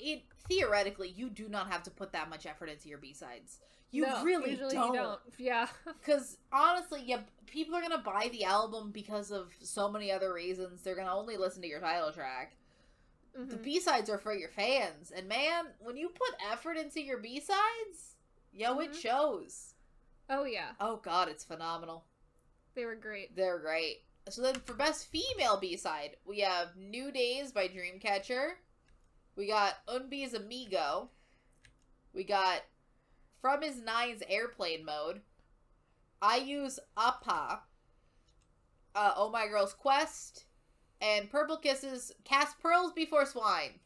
theoretically, you do not have to put that much effort into your B-sides. You really don't. You don't. Yeah. Because, honestly, people are gonna buy the album because of so many other reasons. They're gonna only listen to your title track. The B-sides are for your fans. And man, when you put effort into your B-sides, it shows. Oh, yeah. Oh, God, it's phenomenal. They were great. They're great. So then for Best Female B-side, we have New Days by Dreamcatcher. We got Eunbi's Amigo. We got From His Nine's Airplane Mode. IU's Appa. Oh My Girl's Quest. And Purple Kisses Cast Pearls Before Swine.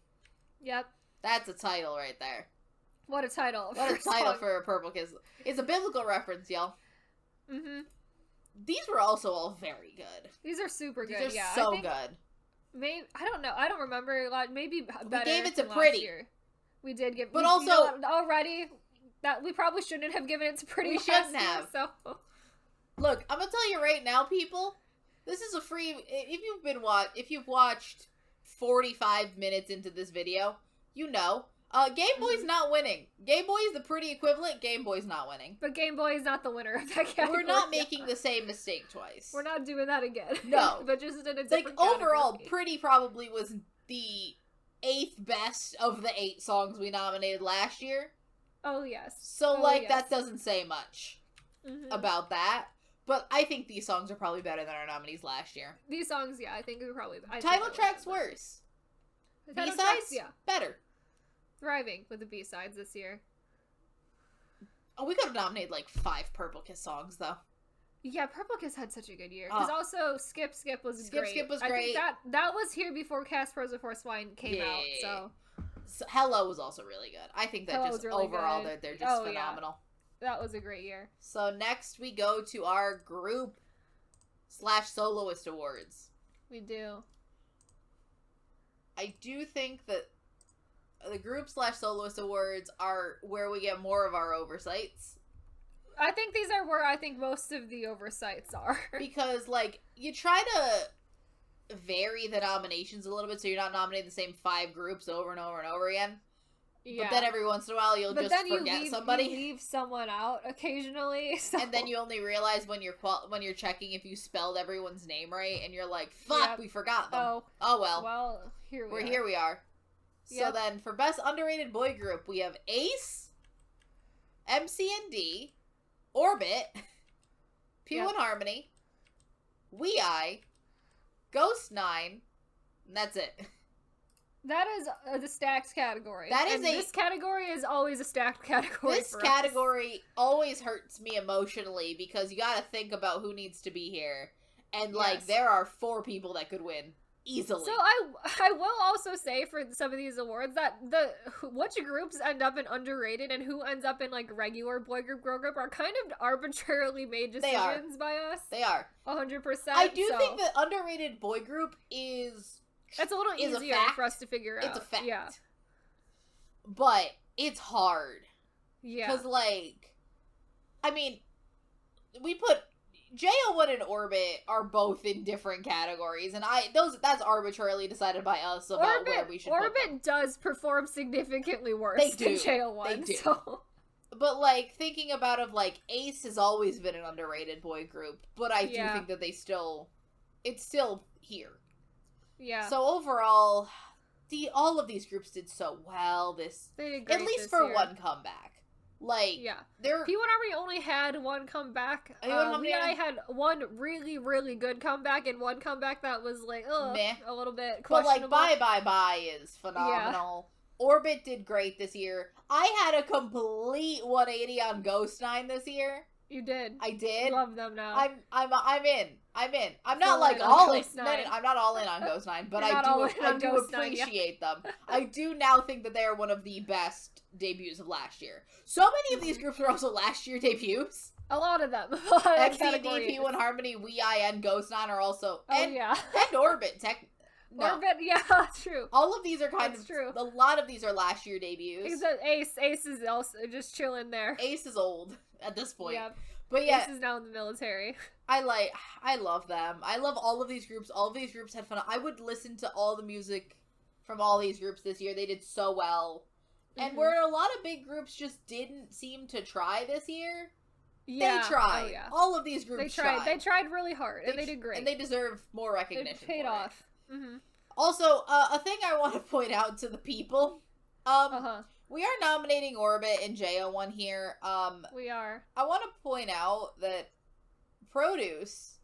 Yep. That's a title right there. What a title. What a title for a Purple Kiss. It's a biblical reference, y'all. These were also all very good. These are super good, These are so good. Maybe, I don't know. I don't remember a lot. Maybe better. We gave it to than Pretty. Last year. We did give. But also, already, that we probably shouldn't have given it to Pretty. We shouldn't have. So. Look, I'm gonna tell you right now, people. This is a free. If you've watched 45 minutes into this video, you know. Game Boy's not winning. Game Boy is the Pretty equivalent. Game Boy's not winning. But Game Boy is not the winner of that category. We're not making the same mistake twice. We're not doing that again. No. But just in a different overall, category. Pretty probably was the 8th best of the 8 songs we nominated last year. Oh, yes. So, that doesn't say much about that. But I think these songs are probably better than our nominees last year. These songs, yeah, I think we probably... Title track's worse. B-sides? Yeah. Better. Thriving with the B-sides this year. Oh, we could have nominated like 5 Purple Kiss songs, though. Yeah, Purple Kiss had such a good year. Because also, Skip was great. Skip was great. I think that was here before Casper's Before Swine came out, so... Hello was also really good. I think that just really overall they're just phenomenal. Yeah. That was a great year. So next we go to our group / soloist awards. We do. I do think that the group / soloist awards are where we get more of our oversights. I think these are where I think most of the oversights are. Because, like, you try to vary the nominations a little bit so you're not nominating the same 5 groups over and over and over again. Yeah. But then every once in a while you'll just forget somebody. You leave someone out occasionally. So. And then you only realize when you're checking if you spelled everyone's name right and you're like, fuck, we forgot them. Oh well. Well, here we are. So then for best underrated boy group, we have Ace, MC&D, Orbit, Pew and Harmony, WeI, Ghost 9, and that's it. That is the stacked category. This category is always a stacked category. This category always hurts me emotionally because you gotta think about who needs to be here. And, like, there are 4 people that could win. Easily. So I will also say for some of these awards that which groups end up in underrated and who ends up in like regular boy group girl group are kind of arbitrarily made decisions by us. They are 100%. I do think that underrated boy group it's a little easier for us to figure out. It's a fact. Yeah. But it's hard. Yeah. Because like, I mean, we put JO1 and Orbit are both in different categories, and that's arbitrarily decided by us about where we should put them. Orbit does perform significantly worse than JO1. They do. So. But, like, thinking about it, like, Ace has always been an underrated boy group, but I do think that it's still here. Yeah. So overall, all of these groups did so well they did great at least this for year. One comeback. Like, P1 Army only had one comeback. I had one really, really good comeback and one comeback that was like, meh. A little bit questionable. But like, Bye is phenomenal. Yeah. Orbit did great this year. I had a complete 180 on Ghost 9 this year. You did. I did. Love them now. I'm in. I'm not like all in. No, I'm not all in on Ghost 9, but I do appreciate them. I do now think that they are one of the best debuts of last year. So many of these groups were also last year debuts. A lot of them. MC&D, P1 Harmony, WeI, and Ghost 9 are also and Orbit. Orbit, true. All of these are true. A lot of these are last year debuts. Except Ace is also just chilling there. Ace is old at this point. Yeah. But yeah, Ace is now in the military. I love them. I love all of these groups. All of these groups had fun. I would listen to all the music from all these groups this year. They did so well. And where a lot of big groups just didn't seem to try this year, they tried. Oh, yeah. All of these groups tried. They tried really hard, and they did great. And they deserve more recognition. It paid off. Mm-hmm. Also, a thing I want to point out to the people, we are nominating Orbit and JO1 here. We are. I want to point out that Produce.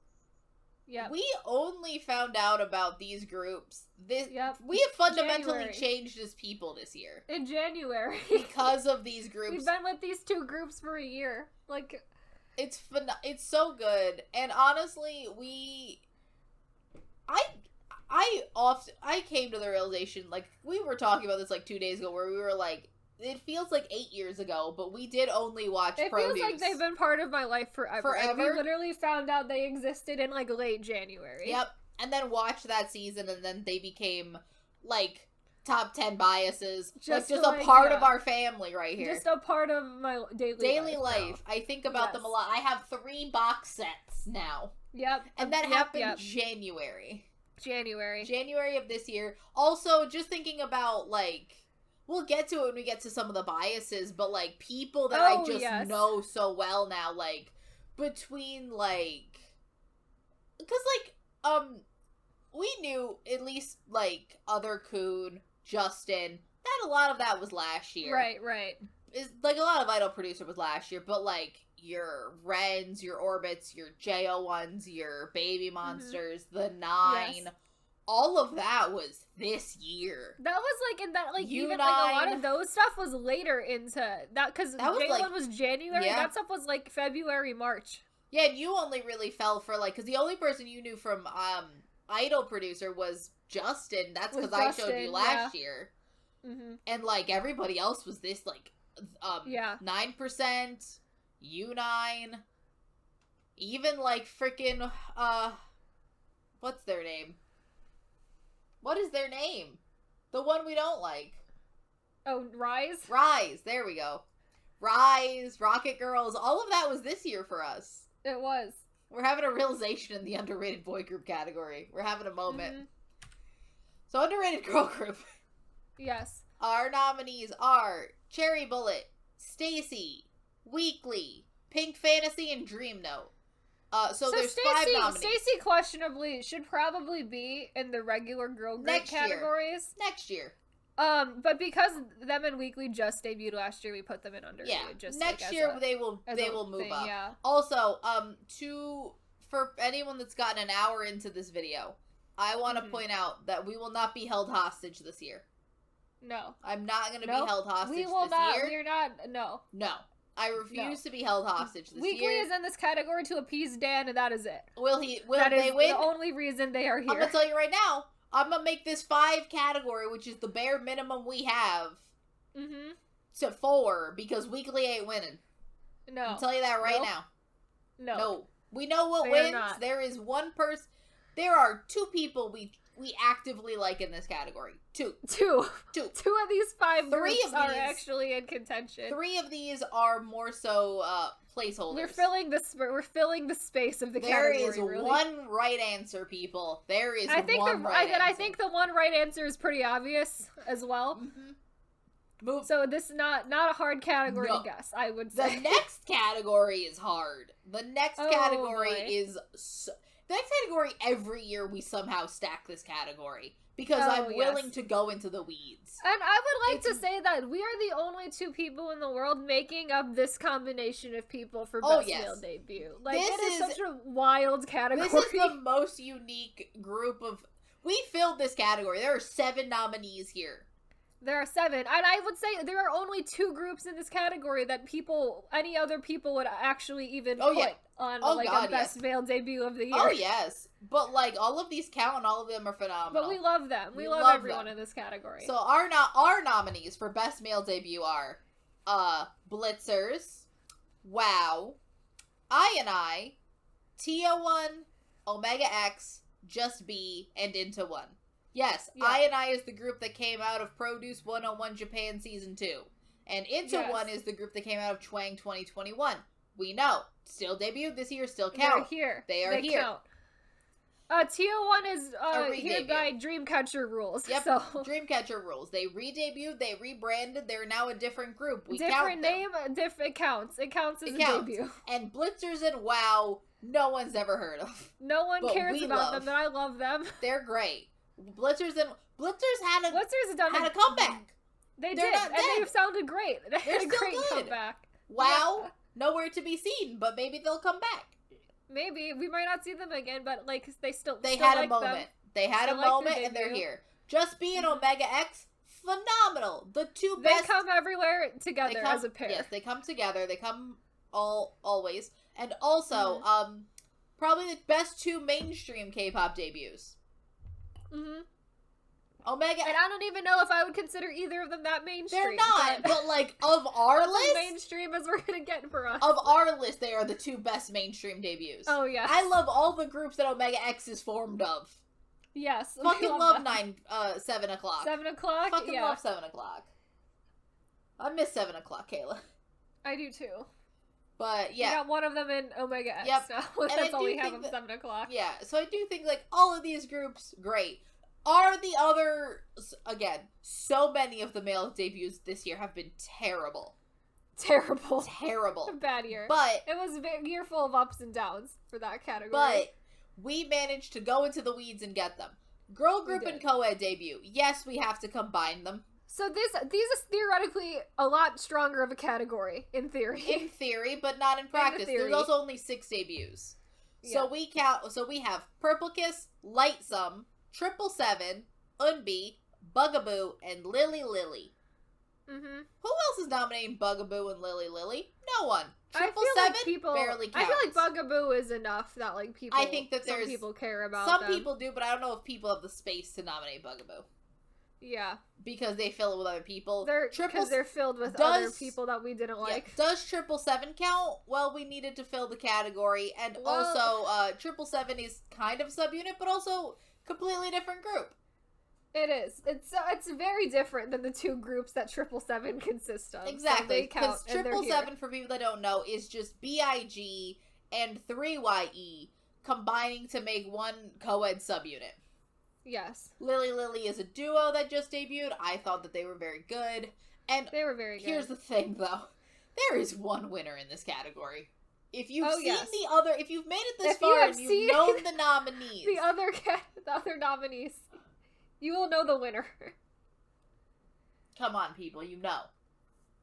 Yeah. We only found out about these groups. We have fundamentally changed as people this year. In January. Because of these groups. We've been with these 2 groups for a year. Like, it's so good. And honestly, I came to the realization, like, we were talking about this like 2 days ago, where we were like, it feels like 8 years ago, but we did only watch Produce. It feels like they've been part of my life forever. Like, we literally found out they existed in, like, late January. Yep. And then watched that season, and then they became, like, top 10 biases. Just a part of our family right here. Just a part of my daily life. I think about them a lot. I have 3 box sets now. Yep. And that happened January of this year. Also, just thinking about, like, we'll get to it when we get to some of the biases, but, like, people that I just know so well now, like, between, like, because, like, we knew at least, like, Other Coon, Justin, that a lot of that was last year. Right. Like, a lot of Idol Producer was last year, but, like, your Rens, your Orbits, your JO1s, your Baby Monsters, the 9, all of that was this year. That was like in that like U9. even like a lot of those stuff was later into that because J1 was January. Yeah. That stuff was like February, March. Yeah, and you only really fell for like because the only person you knew from Idol producer was Justin. That's because I showed you last year. Mm-hmm. And like everybody else was this like 9%, U9, even like freaking what's their name? What is their name? The one we don't like. Oh, Rise? Rise, there we go. Rise, Rocket Girls, all of that was this year for us. It was. We're having a realization in the underrated boy group category. We're having a moment. Mm-hmm. So underrated girl group. Yes. Our nominees are Cherry Bullet, Stacy, Weekly, Pink Fantasy, and Dream Note. So there's 5 nominees. Stacy questionably should probably be in the regular girl group categories. Next year. But because them and Weekly just debuted last year, we put them in underrated. Yeah, just next like year they will move up. Yeah. Also, for anyone that's gotten an hour into this video, I want to point out that we will not be held hostage this year. No, I'm not going to be held hostage. We will not. We're not. No. No. I refuse to be held hostage this Weekly year. Weekly is in this category to appease Dan, and that is it. Will they win? That is the only reason they are here. I'm going to tell you right now, I'm going to make this 5 category, which is the bare minimum we have, to 4, because Weekly ain't winning. No. I'll tell you that right now. No. We know what wins. There is one person. There are 2 people we actively like in this category. 2 of these 5 groups are actually in contention. 3 of these are more so placeholders. We're filling the space of the category. There is one right answer, people. There is one right answer. I think the one right answer is pretty obvious as well. Mm-hmm. So this is not a hard category to guess, I would say. The next category is hard. The next category is... The next category, every year we somehow stack this category. Because I'm willing to go into the weeds. And I would like to say that we are the only 2 people in the world making up this combination of people for Best Male Debut. Like, it is such a wild category. This is the most unique group of... We filled this category. There are 7 nominees here. There are 7. And I would say there are only 2 groups in this category that any other people would actually even put on a Best Male Debut of the year. Oh, yes. But, like, all of these count and all of them are phenomenal. But we love them. We love everyone in this category. So our nominees for Best Male Debut are Blitzers, Wow, I, TO1, Omega X, Just B, and Into One. Yes, I is the group that came out of Produce 101 Japan Season 2. And Into One is the group that came out of Chwang 2021. We know. Still debuted this year, still count. They're here. They are here. Count. TO1 is here by Dreamcatcher rules. Yep, so. Dreamcatcher rules. They re-debuted, they rebranded, they're now a different group. We different name, different counts. It counts as a debut. And Blitzers and WoW, no one's ever heard of. No one cares about them, but I love them. They're great. Blitzers had a comeback. They did, and they've sounded great. They had a great comeback. WoW, nowhere to be seen, but maybe they'll come back. Maybe we might not see them again, but like they had a moment. Them. They had a moment, and they're here. Just B and Omega X, phenomenal. The 2 best. They come everywhere together as a pair. Yes, they come together. They come always, and also probably the best 2 mainstream K-pop debuts. Mm-hmm. Omega, and I don't even know if I would consider either of them that mainstream. They're not, but like of our list, mainstream as we're gonna get for us. Of our list, they are the 2 best mainstream debuts. Oh yeah, I love all the groups that Omega X is formed of. Yes, fucking love 7 o'clock. 7 o'clock. Fucking love 7 o'clock. I miss 7 o'clock, Kayla. I do too. But yeah, we got one of them in Omega X. Yep. So that's all we have of 7 o'clock. Yeah, so I do think like all of these groups great. Are the others, again, so many of the male debuts this year have been terrible. Terrible. Terrible. A bad year. But it was a year full of ups and downs for that category. But we managed to go into the weeds and get them. Girl group and co-ed debut. Yes, we have to combine them. So these is theoretically a lot stronger of a category, in theory. In theory, but not in practice. There's also only 6 debuts. Yeah. So we have Purple Kiss, Lightsome, 777, Eunbi, Bugaboo, and Lily Lily. Mm-hmm. Who else is nominating Bugaboo and Lily Lily? No one. 777 barely counts. I feel like Bugaboo is enough that like people. I think that some people care about. Some them. people do, but I don't know if people have the space to nominate Bugaboo. Yeah, because they fill it with other people. Because they're filled with other people that we didn't like. Does 777 count? Well, we needed to fill the category, and also 777 is kind of a subunit, but also completely different group. It is. It's very different than the two groups that 777 consists of. Exactly. Because 777, for people that don't know, is just BIG and 3YE combining to make one co-ed subunit. Yes. Lily Lily is a duo that just debuted. I thought that they were very good. And they were very good. Here's the thing, though. There is one winner in this category. If you've seen if you've made it this far and you've known the nominees. The other nominees. You will know the winner. Come on, people. You know.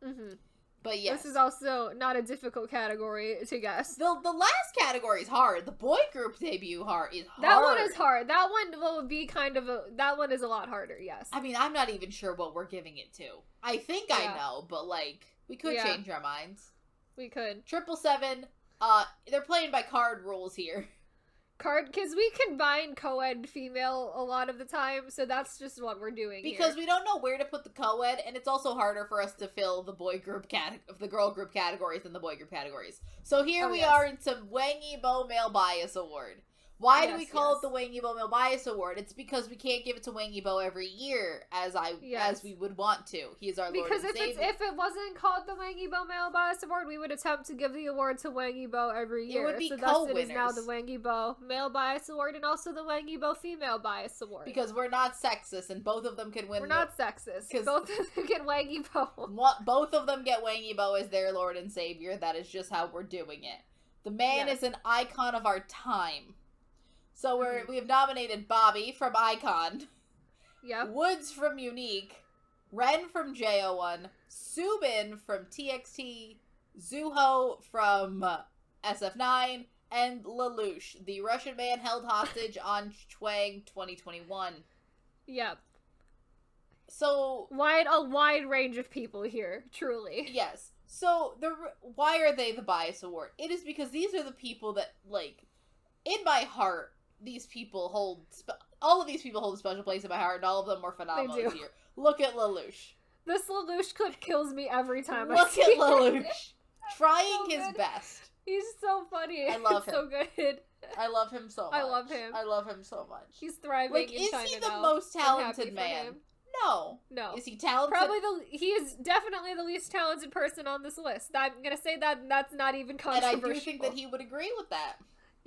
Mm-hmm. But yes. This is also not a difficult category to guess. The last category is hard. The boy group debut is hard. That one is hard. That one will be that one is a lot harder, yes. I mean, I'm not even sure what we're giving it to. I think I know, but like, we could change our minds. We could. 777, they're playing by card rules here. Because we combine co-ed female a lot of the time, so that's just what we're doing because we don't know where to put the co-ed, and it's also harder for us to fill the boy group the girl group categories than the boy group categories. So here we are in some Wang Yibo Male Bias Award. Why do we call it the Wang Yibo Male Bias Award? It's because we can't give it to Wang Yibo every year as we would want to. He's our Lord and Savior. Because if it wasn't called the Wang Yibo Male Bias Award, we would attempt to give the award to Wang Yibo every year. It would be thus it is now the Wang Yibo Male Bias Award and also the Wang Yibo Female Bias Award. Because we're not sexist and both of them can win. We're not sexist. Both of them get Wang Yibo. Both of them get Wang Yibo as their Lord and Savior. That is just how we're doing it. The man is an icon of our time. So we have nominated Bobby from Icon, Woods from Unique, Ren from JO1, Subin from TXT, Zuho from SF9, and Lelouch, the Russian man held hostage on Chwang 2021. Yep. So a wide range of people here, truly. Yes. So why are they the Bias Award? It is because these are the people that, like, in my heart, these people all of these people hold a special place in my heart, and all of them were phenomenal this year. Look at Lelouch. This Lelouch clip kills me every time I see it. Look at Lelouch. Trying his best. He's so funny. I love him. So good. I love him so much. I love him. I love him so much. He's thriving in China now. Is he the most talented man? No. Is he talented? He is definitely the least talented person on this list. I'm gonna say that, and that's not even controversial. And I do think that he would agree with that.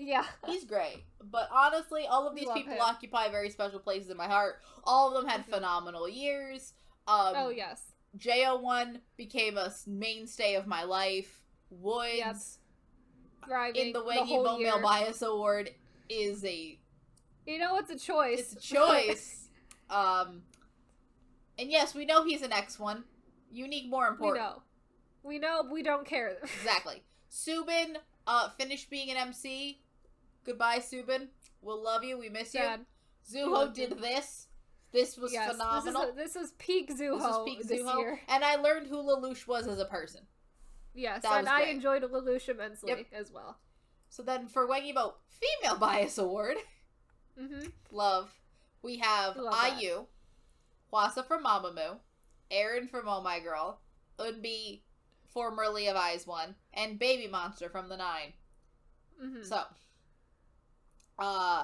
Yeah. He's great. But honestly, all of these people occupy very special places in my heart. All of them had phenomenal years. Yes. JO1 became a mainstay of my life. Woods, thriving in the Wang Yibo Male Bias Award is a... it's a choice. It's a choice. And yes, we know he's an X1. Unique more important. We know. We don't care. Exactly. Subin finished being an MC. Goodbye, Subin. We'll love you. We miss you. Zuho did this. This was phenomenal. This was peak Zuho this year. And I learned who Lelouch was as a person. Yes, I enjoyed Lelouch immensely as well. So then for Wang Yibo Female Bias Award, love, we have IU, Hwasa from Mamamoo, Aaron from Oh My Girl, Eunbi, formerly of IZ*ONE, and Baby Monster from the 9.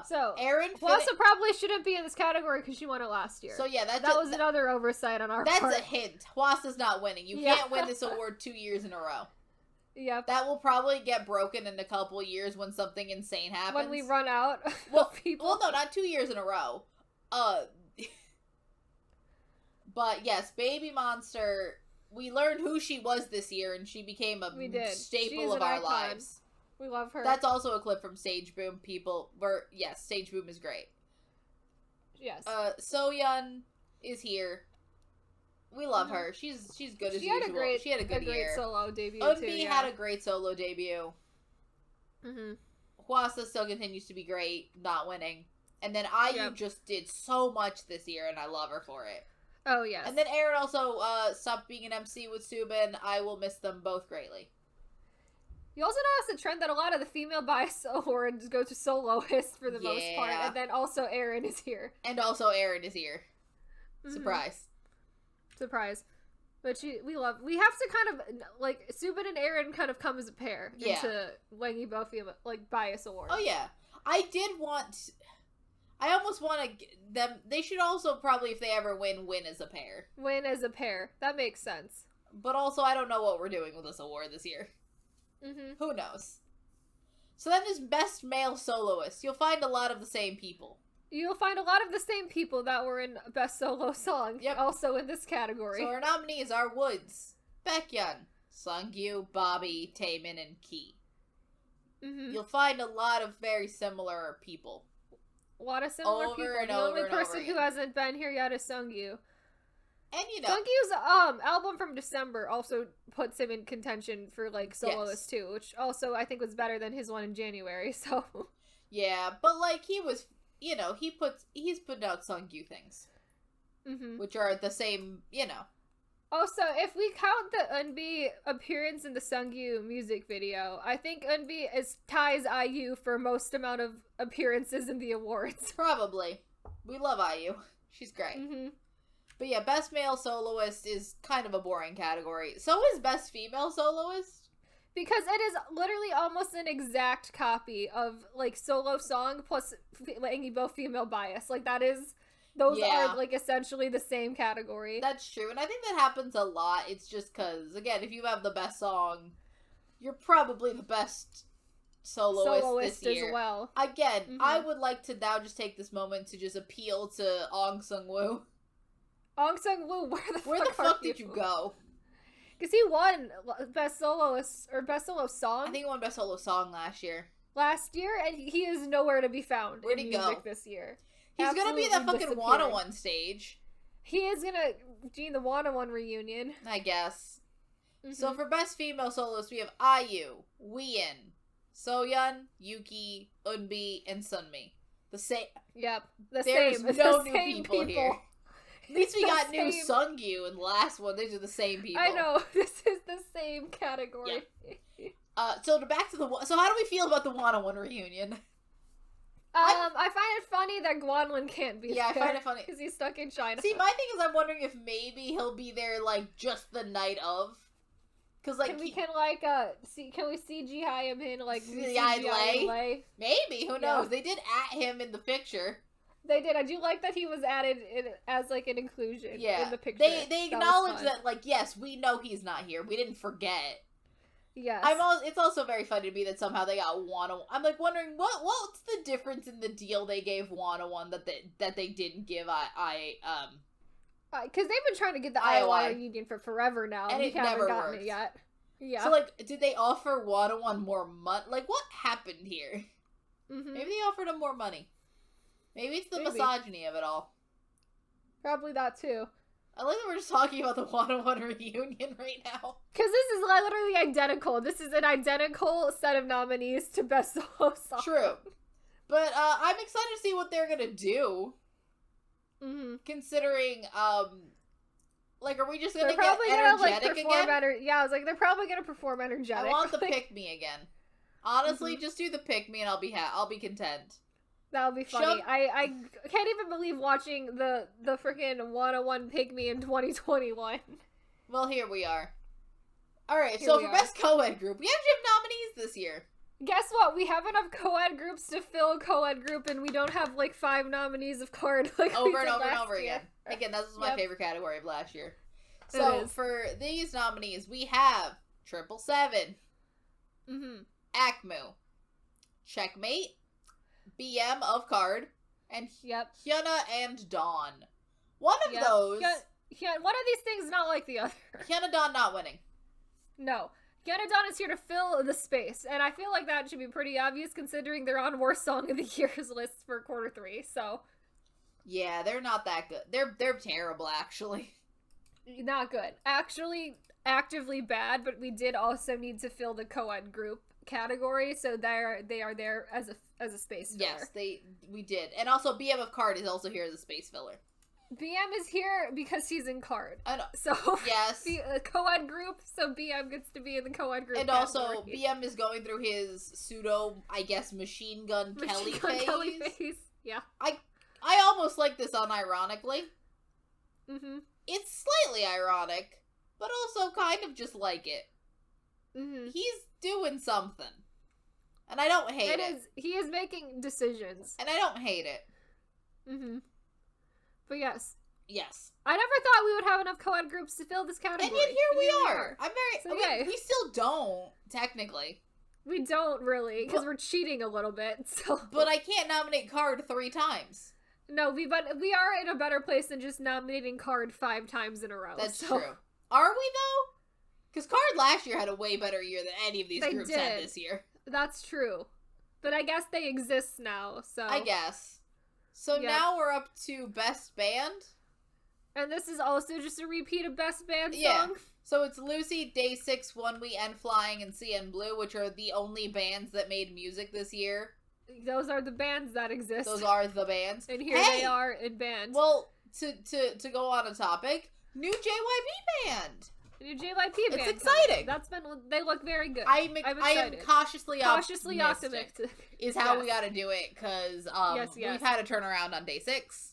So Aaron Hwasa probably shouldn't be in this category because she won it last year. So yeah, that was another oversight on our part. That's a hint. Hwasa's not winning. You can't win this award 2 years in a row. Yep. That will probably get broken in a couple years when something insane happens. When we run out of people. Well, no, not 2 years in a row. But yes, Baby Monster, we learned who she was this year, and she became a staple of our lives. We love her. That's also a clip from Stage Boom, people. Yes, Stage Boom is great. Yes. Soyeon is here. We love her. She's good as usual. She had a good year. Solo debut Eunbi had a great solo debut. Hwasa still continues to be great, not winning. And then IU just did so much this year, and I love her for it. Oh, yes. And then Aaron also stopped being an MC with Subin. I will miss them both greatly. You also notice the trend that a lot of the female bias awards go to soloists for the most part, and then also Aaron is here. And also Aaron is here. Surprise. Surprise. But we have to kind of, like, Subin and Aaron kind of come as a pair into Wangi Bo female, like, bias awards. Oh, yeah. I almost want them, they should also probably, if they ever win as a pair. Win as a pair. That makes sense. But also, I don't know what we're doing with this award this year. Who knows? So then there's Best Male Soloist. You'll find a lot of the same people. You'll find a lot of the same people that were in Best Solo Song also in this category. So our nominees are Woods, Baekhyun, Sungyu, Bobby, Taemin, and Key. You'll find a lot of very similar people. A lot of similar people. The only person who hasn't been here yet is Sungyu. And Sungyu's album from December also puts him in contention for like soloist too, which also I think was better than his one in January. So yeah, but like he's putting out Sungyu things, which are the same. Also, if we count the Eunbi appearance in the Sungyu music video, I think Eunbi ties IU for most amount of appearances in the awards. Probably. We love IU. She's great. But yeah, Best Male Soloist is kind of a boring category. So is Best Female Soloist. Because it is literally almost an exact copy of, like, solo song plus Wangi Bo female bias. Like, those are, like, essentially the same category. That's true, and I think that happens a lot. It's just because, again, if you have the best song, you're probably the best soloist this year. As well. Again, I would like to now just take this moment to just appeal to Ong Sung-woo. Ong Sung-woo, where the fuck did you go? Because he won Best Soloist, or Best Solo Song. I think he won Best Solo Song last year. And he is nowhere to be found Where'd in he music go? This year. He's gonna be that fucking Wanna One stage. He is gonna do the Wanna One reunion. I guess. Mm-hmm. So for Best Female Soloist, we have IU, Wheein, Soyeon, Yuki, Eunbi, and Sunmi. The same. Yep. There's no new people here. At least we The got same. new Sungyu in the last one. These are the same people. I know. This is the same category. Yeah. So how do we feel about the Wanna One reunion? I find it funny that Guanlin can't be there. Yeah, I find it funny. Because he's stuck in China. See, my thing is I'm wondering if maybe he'll be there, like, just the night of. Because, like, can we CGI him in, like, CGI Lay? Maybe, who knows? They did at him in the picture. They did. I do like that he was added in as, like, an inclusion in the picture. They acknowledge that, like, yes, we know he's not here. We didn't forget. Yes. It's also very funny to me that somehow they got Wanna. I'm like wondering what's the difference in the deal they gave Wanna One that they didn't give because they've been trying to get the IOI reunion for forever now, and we it haven't never gotten worked. it yet. Yeah. So like, did they offer Wanna One more money? Like, what happened here? Maybe they offered him more money. Maybe it's the misogyny of it all. Probably that too. I like that we're just talking about the Wanna One reunion right now. Because this is literally identical. This is an identical set of nominees to Best Solo Song. True. But I'm excited to see what they're gonna do. Considering, like, are we just gonna get energetic again? Yeah, I was like, they're probably gonna perform energetic. I want the pick me again. Honestly, just do the pick me and I'll be content. That'll be funny. I can't even believe watching the freaking 101 Pygmy in 2021. Well, here we are. Alright, so for Best Co-Ed Group, we actually have nominees this year. Guess what? We have enough co-ed groups to fill a co-ed group, and we don't have, like, 5 nominees of card like over and over again. Again, that was my favorite category of last year. So, for these nominees, we have 777, ACMU, Checkmate, BM of Card, and Hyuna and Dawn. One of those... one of these things not like the other. Hyuna Dawn not winning. No. Hyuna Dawn is here to fill the space, and I feel like that should be pretty obvious considering they're on Worst Song of the Year's list for quarter 3, so... Yeah, they're not that good. They're terrible, actually. Not good. Actually, actively bad, but we did also need to fill the co-ed group category, so they are there as a space filler. Yes, we did. And also BM of Card is also here as a space filler. BM is here because he's in Card. So yes, the co-ed group, so BM gets to be in the co-ed group. And category. Also BM is going through his pseudo, I guess, Machine Gun Kelly phase. Yeah. I almost like this unironically. Mm-hmm. It's slightly ironic, but also kind of just like it. Mm-hmm. He's doing something. And I don't hate it. He is making decisions. And I don't hate it. Mm-hmm. But yes. Yes. I never thought we would have enough co-ed groups to fill this category. And yet here we are. I'm very... So, we still don't, technically. We don't really, because we're cheating a little bit, so... But I can't nominate Card 3 times. No, but we are in a better place than just nominating Card 5 times in a row. That's true. Are we, though? Because Card last year had a way better year than any of these groups had this year. That's true. But I guess they exist now, so... I guess. So now we're up to Best Band. And this is also just a repeat of Best Band song. Yeah. So it's Lucy, Day 6, One We, and Flying, and CN Blue, which are the only bands that made music this year. Those are the bands that exist. Those are the bands. And here they are in band. Well, to go on a topic, new JYP band. New JYP band. It's exciting. They look very good. I am cautiously optimistic. Is how we got to do it, because we've had a turnaround on Day 6.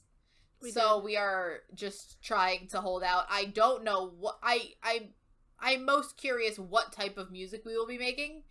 We are just trying to hold out. I don't know what I'm most curious what type of music we will be making.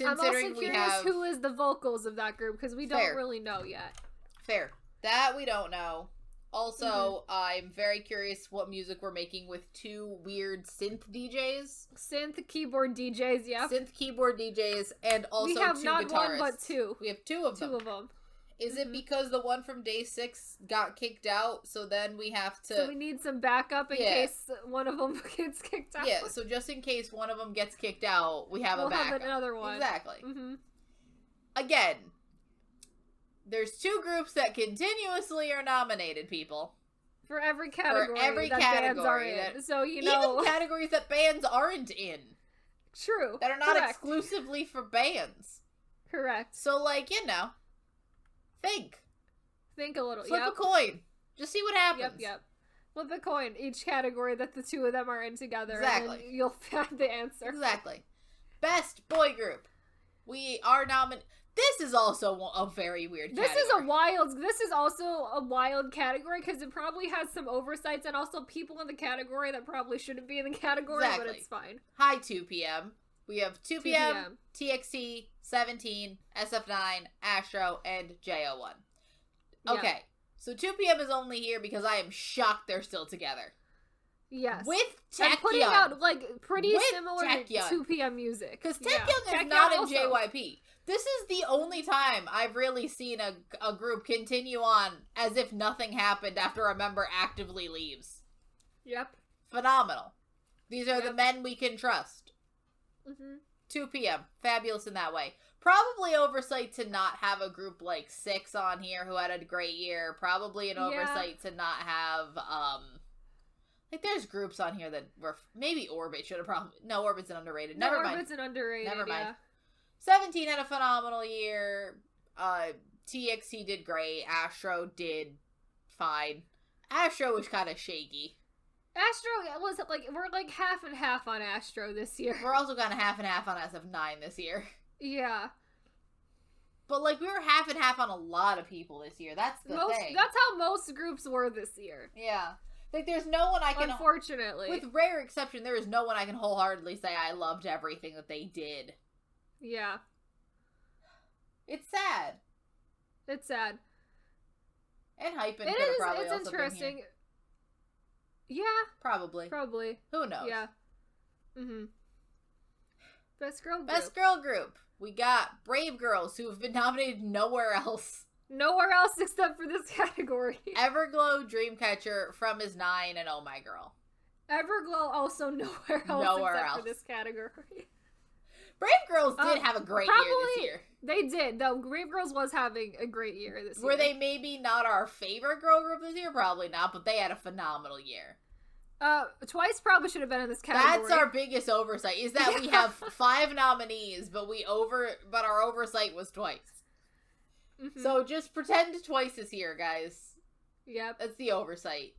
I'm also curious who is the vocals of that group, because we don't really know yet. Fair. That we don't know. Also, I'm very curious what music we're making with 2 weird synth DJs. Synth keyboard DJs, yeah. Synth keyboard DJs, and also 2 guitarists. We have not one, but 2. We have 2 of them. 2 of them. Is it because the one from Day 6 got kicked out, so then we have to... So we need some backup in case one of them gets kicked out? Yeah, so just in case one of them gets kicked out, we have a backup. We'll have another one. Exactly. Mm-hmm. Again, there's 2 groups that continuously are nominated, people. For every category bands are in. So, even categories that bands aren't in. True. That are not exclusively for bands. Correct. So, Think a little. Flip a coin. Just see what happens. Yep. Flip a coin. Each category that the 2 of them are in together. Exactly. And you'll find the answer. Exactly. Best boy group. We are nominated. This is also a very weird category. This is also a wild category, because it probably has some oversights and also people in the category that probably shouldn't be in the category, but it's fine. Hi, 2 p.m. We have 2 p.m., TXT, 17, SF9, Astro, and JO1. Okay, so 2 p.m. is only here because I am shocked they're still together. Yes. With Taecyeon. Putting out, pretty similar to 2 p.m. music. Because Taecyeon is not in JYP. This is the only time I've really seen a group continue on as if nothing happened after a member actively leaves. Yep. Phenomenal. These are the men we can trust. Mm-hmm. 2 p.m. Fabulous in that way. Probably oversight to not have a group like 6 on here who had a great year. Probably an oversight to not have, there's groups on here that were, maybe Orbit should have probably, no, Orbit's an underrated. Never mind. Orbit's an underrated, Never mind. 17 had a phenomenal year. TXT did great. Astro did fine. Astro was kind of shaky. Astro was we're half and half on Astro this year. We're also kind of half and half on SF9 this year. Yeah. But we were half and half on a lot of people this year. That's the thing. That's how most groups were this year. Yeah. There's no one I can... Unfortunately. With rare exception, there is no one I can wholeheartedly say I loved everything that they did. Yeah. It's sad. It's sad. And Hypen could have probably also interesting. Been here. Yeah. Probably. Who knows? Yeah. Mm-hmm. Best girl group. We got Brave Girls, who have been nominated nowhere else. Nowhere else except for this category. Everglow, Dreamcatcher, From Is 9, and Oh My Girl. Everglow also nowhere else for this category. Brave Girls did have a great year this year. They did, though. Brave Girls was having a great year this year. Were they maybe not our favorite girl group this year? Probably not, but they had a phenomenal year. Twice probably should have been in this category. That's our biggest oversight, is that we have 5 nominees, but our oversight was Twice. Mm-hmm. So just pretend Twice is here, guys. Yep. That's the oversight.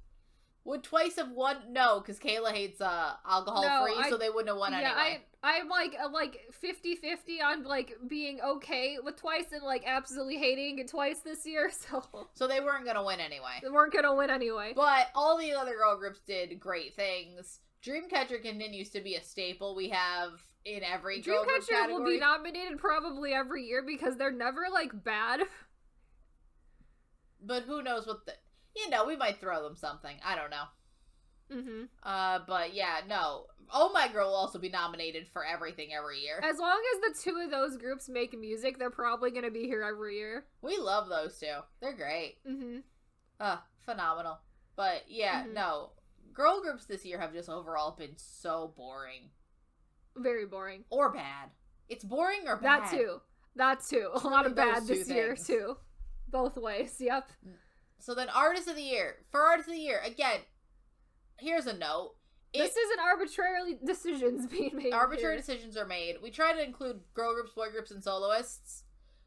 Would Twice have won? No, because Kayla hates alcohol-free, so they wouldn't have won anyway. I'm like 50-50 on like being okay with Twice and like absolutely hating it Twice this year, so they weren't gonna win anyway. They weren't gonna win anyway. But all the other girl groups did great things. Dreamcatcher continues to be a staple we have in every girl group category. Dreamcatcher will be nominated probably every year because they're never like bad. But who knows what we might throw them something. I don't know. Mm-hmm. But yeah, no. Oh My Girl will also be nominated for everything every year. As long as the 2 of those groups make music, they're probably gonna be here every year. We love those 2. They're great. Mm-hmm. Phenomenal. But yeah, no. Girl groups this year have just overall been so boring. Very boring. Or bad. It's boring or bad. That too. A lot of bad this year too. Both ways, yep. So then Artist of the Year. For Artist of the Year, again, here's a note. This isn't arbitrarily decisions being made. Arbitrary decisions are made. We try to include girl groups, boy groups, and soloists.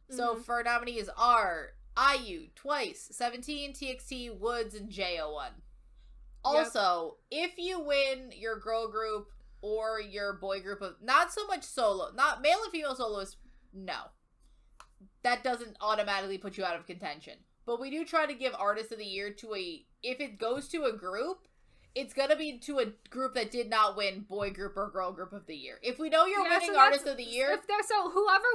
So for nominees are IU, Twice, 17, TXT, Woods, and JO1. Also, if you win your girl group or your boy group of not so much solo, not male and female soloists, no. That doesn't automatically put you out of contention. But we do try to give Artist of the Year if it goes to a group, it's gonna be to a group that did not win boy group or girl group of the year. If we know you're winning Artist of the Year, so whoever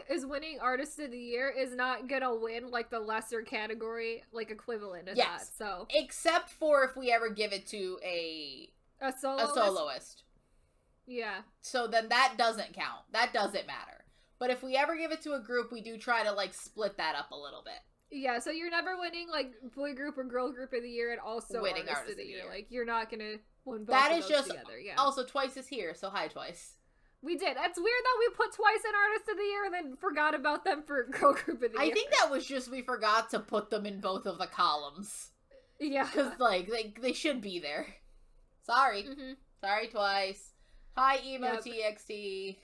is winning Artist of the Year is not gonna win like the lesser category, like equivalent of that. So except for if we ever give it to a soloist. Yeah. So then that doesn't count. That doesn't matter. But if we ever give it to a group, we do try to like split that up a little bit. Yeah, so you're never winning, like, boy group or girl group of the year and also winning artist of the year. Like, you're not gonna win both of those together, yeah. Also, Twice is here, so hi, Twice. We did. That's weird that we put Twice in Artist of the Year and then forgot about them for girl group of the year. I think that was just we forgot to put them in both of the columns. Yeah. Because, like, they should be there. Sorry. Sorry, Twice. Hi, Emo TXT.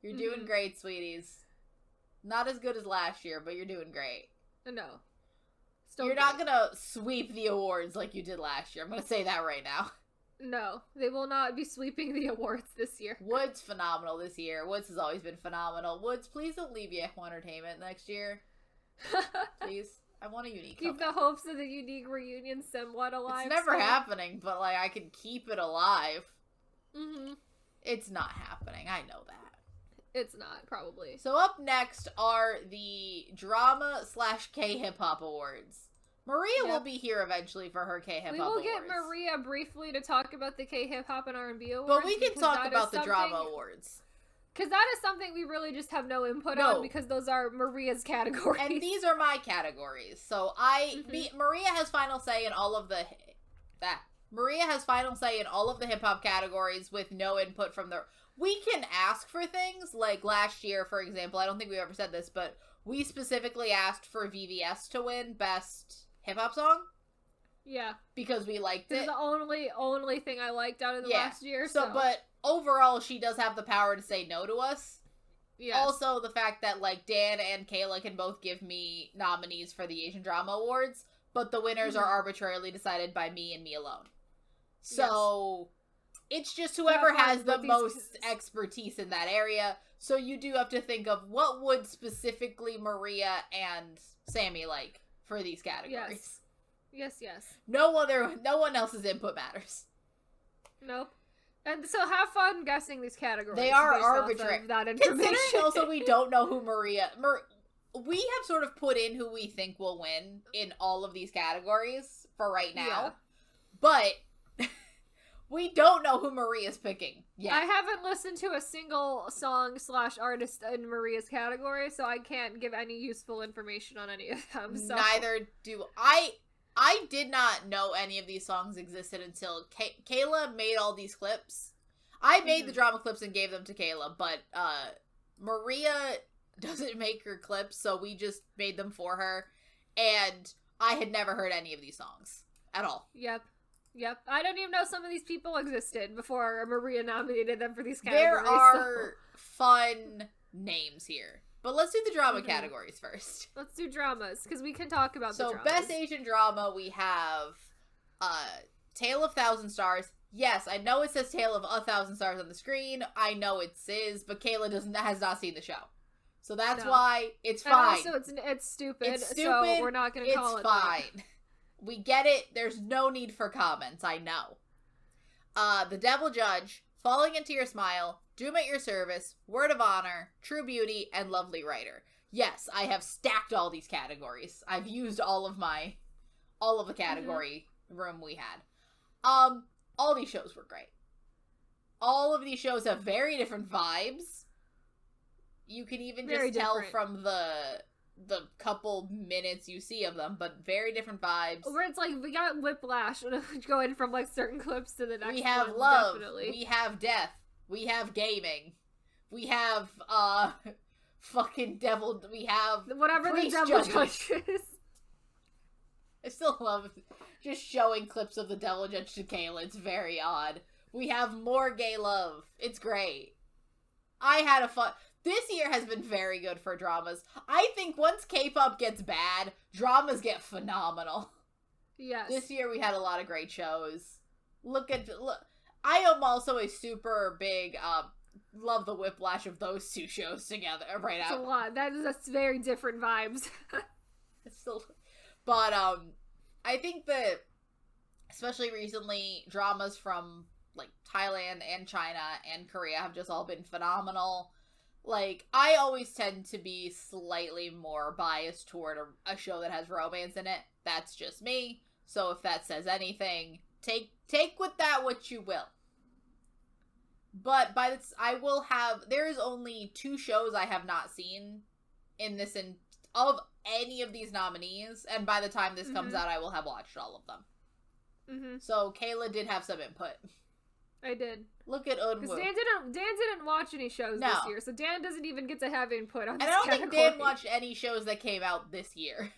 You're doing great, sweeties. Not as good as last year, but you're doing great. No. You're not gonna sweep the awards like you did last year. I'm gonna say that right now. No, they will not be sweeping the awards this year. Woods phenomenal this year. Woods has always been phenomenal. Woods, please don't leave Yahoo Entertainment next year. Please. I want a unique Keep the hopes of the unique reunion somewhat alive. It's never happening, but like I can keep it alive. Mm-hmm. It's not happening. I know that. It's not, probably. So up next are the drama/K-hip-hop awards. Maria will be here eventually for her K-hip-hop awards. We will get Maria briefly to talk about the K-hip-hop and R&B awards. But we can talk about the drama awards. Because that is something we really just have no input on because those are Maria's categories. And these are my categories. So Maria has final say in all of the... Maria has final say in all of the hip-hop categories with no input from the... We can ask for things, like last year, for example, I don't think we've ever said this, but we specifically asked for VVS to win Best Hip-Hop Song. Yeah. Because we liked it. It's the only thing I liked out of the last year, so... But overall, she does have the power to say no to us. Yes. Also, the fact that, like, Dan and Kayla can both give me nominees for the Asian Drama Awards, but the winners are arbitrarily decided by me and me alone. So... Yes. It's just whoever has the most expertise in that area. So you do have to think of what would specifically Maria and Sammy like for these categories. Yes. No one else's input matters. Nope. And so have fun guessing these categories. They are arbitrary. That information. Considering also we don't know who we have sort of put in who we think will win in all of these categories for right now. Yeah. But we don't know who Maria's picking yet. I haven't listened to a single song/artist in Maria's category, so I can't give any useful information on any of them. So. Neither do I. I did not know any of these songs existed until Kayla made all these clips. I made the drama clips and gave them to Kayla, but Maria doesn't make her clips, so we just made them for her. And I had never heard any of these songs at all. Yep. Yep. I don't even know some of these people existed before Maria nominated them for these There categories. are fun names here. But let's do the drama categories first. Let's do dramas, because we can talk about the dramas. So, Best Asian Drama, we have Tale of Thousand Stars. Yes, I know it says Tale of 1,000 Stars on the screen. I know it says, but Kayla has not seen the show. So that's why it's fine. And also, it's stupid, so we're not going to call it It's fine. We get it. There's no need for comments. I know. The Devil Judge, Falling Into Your Smile, Doom at Your Service, Word of Honor, True Beauty, and Lovely Writer. Yes, I have stacked all these categories. I've used all of the category room we had. All these shows were great. All of these shows have very different vibes. You can even just tell from the couple minutes you see of them, but very different vibes. Where it's like, we got whiplash going from like certain clips to the next one. We have love. Definitely. We have death. We have gaming. We have, fucking devil. We have whatever the Devil Judge is. I still love just showing clips of the Devil Judge to Kayla. It's very odd. We have more gay love. It's great. I had a fun... This year has been very good for dramas. I think once K-pop gets bad, dramas get phenomenal. Yes. This year we had a lot of great shows. Look. I am also a super big, love the whiplash of those two shows together right now. It's a lot. That's very different vibes. It's still... But, I think that, especially recently, dramas from, like, Thailand and China and Korea have just all been phenomenal. Like, I always tend to be slightly more biased toward a show that has romance in it. That's just me. So if that says anything, take with that what you will. But there is only 2 shows I have not seen in this of any of these nominees, and by the time this comes out, I will have watched all of them. So Kayla did have some input. I did. Look at Eunwoo. Because Dan didn't watch any shows this year, so Dan doesn't even get to have input on this And I don't category. think Dan watched any shows that came out this year.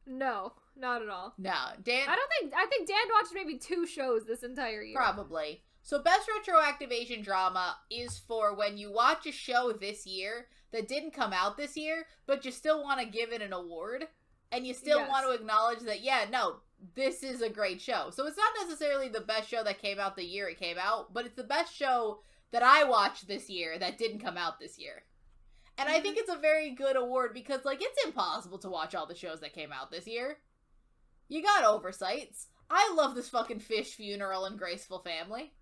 No, not at all. No, Dan... I think Dan watched maybe 2 shows this entire year. Probably. So Best Retroactivation Drama is for when you watch a show this year that didn't come out this year, but you still want to give it an award, and you still want to acknowledge that, this is a great show. So it's not necessarily the best show that came out the year it came out, but it's the best show that I watched this year that didn't come out this year. And I think it's a very good award because, like, it's impossible to watch all the shows that came out this year. You got oversights. I love this fucking Fish Funeral and Graceful Family.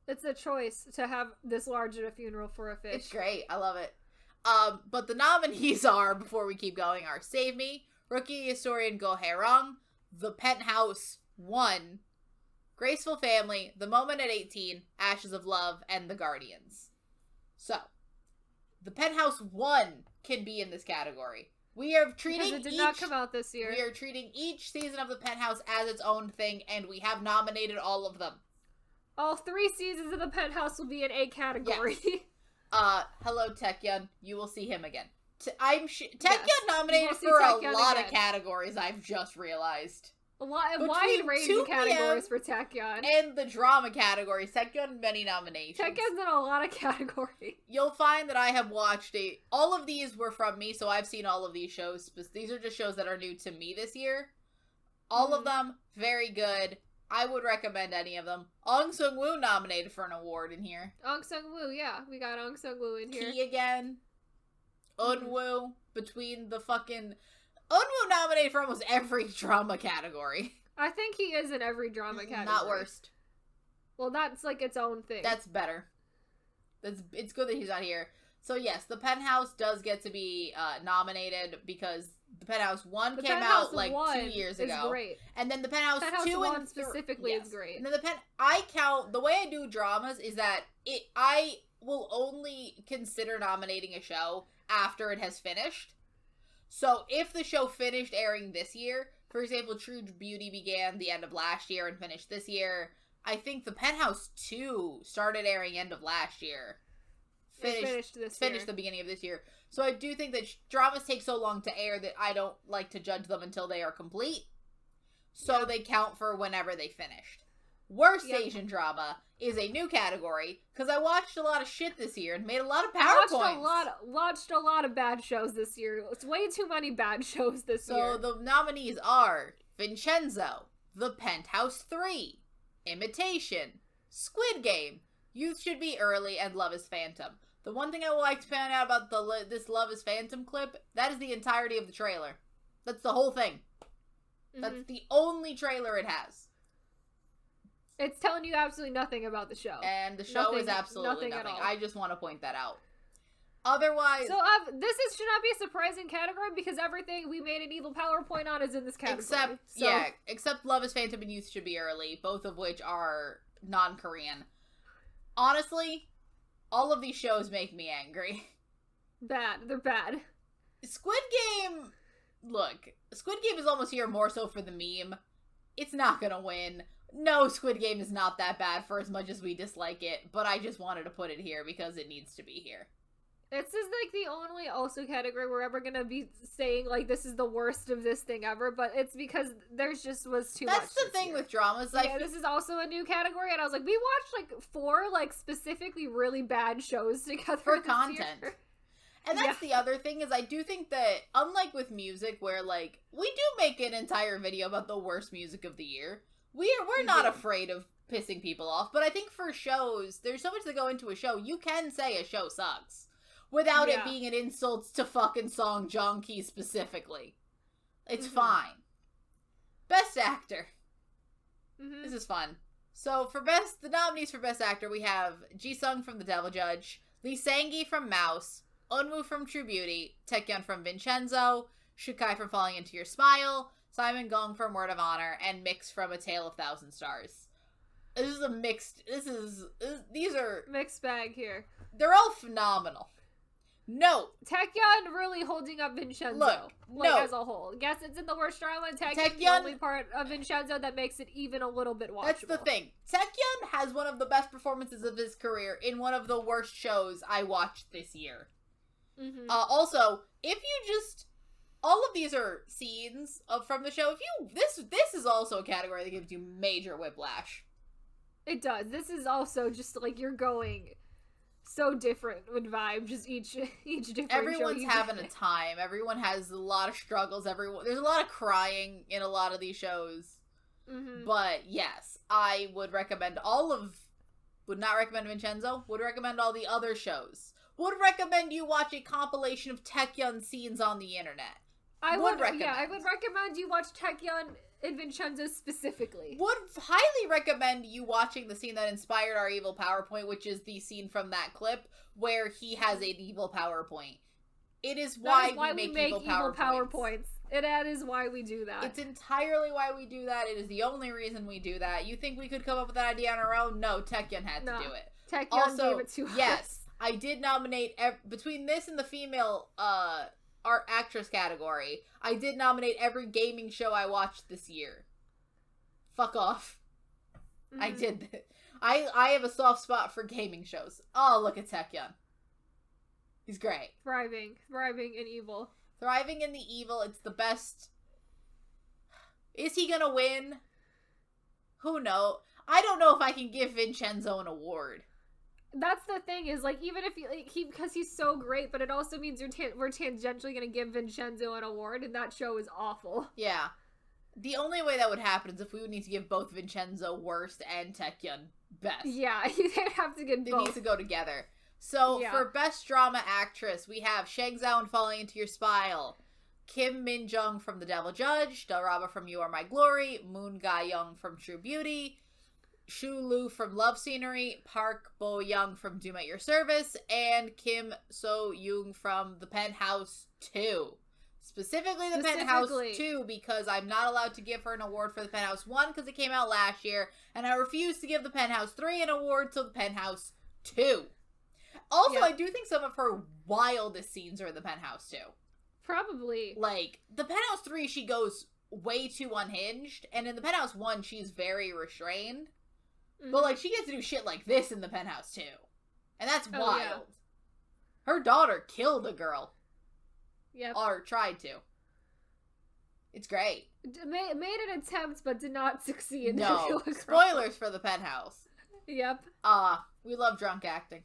It's a choice to have this large of a funeral for a fish. It's great. I love it. But the nominees are, before we keep going, are Save Me, Rookie Historian Go Haerong, The Penthouse 1, Graceful Family, The Moment at 18, Ashes of Love, and The Guardians. So, The Penthouse 1 can be in this category. We are treating because it did not come out this year. We are treating each season of The Penthouse as its own thing, and we have nominated all of them. All 3 seasons of The Penthouse will be in a category. Yes. Hello, Taecyeon. You will see him again. Taecyeon nominated for a lot of categories, I've just realized. A wide range of categories for Taecyeon. And the drama categories. Taecyeon, many nominations. Taecyeon's in a lot of categories. You'll find that I have watched all of these were from me, so I've seen all of these shows. These are just shows that are new to me this year. All of them, very good. I would recommend any of them. Ong Seung-woo nominated for an award in here. Ong Seung-woo, yeah. We got Ong Seung-woo in here. Key again. Eunwoo, between the fucking... Eunwoo nominated for almost every drama category. I think he is in every drama category. Not worst. Well, that's like its own thing. That's better. It's good that he's not here. So yes, The Penthouse does get to be nominated because The Penthouse 1 came out like 2 years ago. Great. And then The Penthouse 2 and 1 specifically is great. And then I count, the way I do dramas is that I will only consider nominating a show after it has finished. So if the show finished airing this year, for example, True Beauty began the end of last year and finished this year, I think The Penthouse 2 started airing end of last year. Finished the beginning of this year. So I do think that dramas take so long to air that I don't like to judge them until they are complete. so they count for whenever they finished. Worst Asian drama is a new category, because I watched a lot of shit this year and made a lot of PowerPoints. Watched a lot of bad shows this year. It's way too many bad shows this year. So the nominees are Vincenzo, The Penthouse 3, Imitation, Squid Game, Youth Should Be Early, and Love is Phantom. The one thing I would like to point out about this Love is Phantom clip, that is the entirety of the trailer. That's the whole thing. That's the only trailer it has. It's telling you absolutely nothing about the show. And the show is absolutely nothing. I just want to point that out. Otherwise... So, should not be a surprising category because everything we made an evil PowerPoint on is in this category. Except Love is Phantom and Youth Should Be Early, both of which are non-Korean. Honestly, all of these shows make me angry. Bad. They're bad. Squid Game... Look, Squid Game is almost here more so for the meme. It's not gonna win. No, Squid Game is not that bad for as much as we dislike it, but I just wanted to put it here because it needs to be here. This is, like, the only also category we're ever gonna be saying, like, this is the worst of this thing ever, but it's because there's just was too much. That's the thing with dramas. This is also a new category, and I was like, we watched, like, 4, like, specifically really bad shows together for content. Year. And that's the other thing, is I do think that, unlike with music, where, like, we do make an entire video about the worst music of the year, we're not afraid of pissing people off, but I think for shows, there's so much that go into a show, you can say a show sucks. Without it being an insult to fucking Song Joong-ki specifically. It's fine. Best Actor. This is fun. So, the nominees for Best Actor, we have Ji-sung from The Devil Judge, Lee Sang-gi from Mouse, Eunwoo from True Beauty, Taecyeon from Vincenzo, Shukai from Falling Into Your Smile, Simon Gong from Word of Honor, and Mix from A Tale of Thousand Stars. This is a mixed... These are... Mixed bag here. They're all phenomenal. No. Taecyeon really holding up Vincenzo. As a whole. Yes, it's in the worst drama, and Taecyeon's the only part of Vincenzo that makes it even a little bit watchable. That's the thing. Taecyeon has one of the best performances of his career in one of the worst shows I watched this year. Also, if you just... All of these are scenes from the show. If you... This is also a category that gives you major whiplash. It does. This is also just, like, you're going... so different with vibe, just each different Everyone's having a time. Everyone has a lot of struggles. There's a lot of crying in a lot of these shows. But yes, I would recommend would not recommend Vincenzo, would recommend all the other shows. Would recommend you watch a compilation of Taecyeon scenes on the internet. I would recommend you watch Taecyeon and Vincenzo specifically. Would highly recommend you watching the scene that inspired our evil PowerPoint, which is the scene from that clip where he has an evil PowerPoint. It is why we make evil PowerPoints. That is why we do that. It's entirely why we do that. It is the only reason we do that. You think we could come up with that idea on our own? No, Taecyeon had to do it. Taecyeon gave it to us. Yes, I did nominate, between this and the female, art actress category, I did nominate every gaming show I watched this year. Fuck off. I did that. I have a soft spot for gaming shows. Oh, look at Taecyeon. He's great. Thriving in evil. Thriving in the evil. It's the best. Is he gonna win? Who knows? I don't know if I can give Vincenzo an award. That's the thing, is, like, even if because he's so great, but it also means we're tangentially gonna give Vincenzo an award, and that show is awful. Yeah. The only way that would happen is if we would need to give both Vincenzo worst and Taecyeon best. Yeah, they'd have to get both. They need to go together. So, for Best Drama Actress, we have Shang Zhao in Falling Into Your Smile, Kim Min-jung from The Devil Judge, Dalraba from You Are My Glory, Moon Ga-young from True Beauty, Shu Lu from Love Scenery, Park Bo-young from Doom at Your Service, and Kim So-young from The Penthouse 2. Specifically The Penthouse 2, because I'm not allowed to give her an award for The Penthouse 1 because it came out last year, and I refuse to give The Penthouse 3 an award to The Penthouse 2. Also, I do think some of her wildest scenes are in The Penthouse 2. Probably. Like, The Penthouse 3, she goes way too unhinged, and in The Penthouse 1, she's very restrained. But, like, she gets to do shit like this in The Penthouse 2. And that's wild. Yeah. Her daughter killed a girl. Yep. Or tried to. It's great. Made an attempt, but did not succeed. No. Spoilers for the penthouse. Yep. We love drunk acting.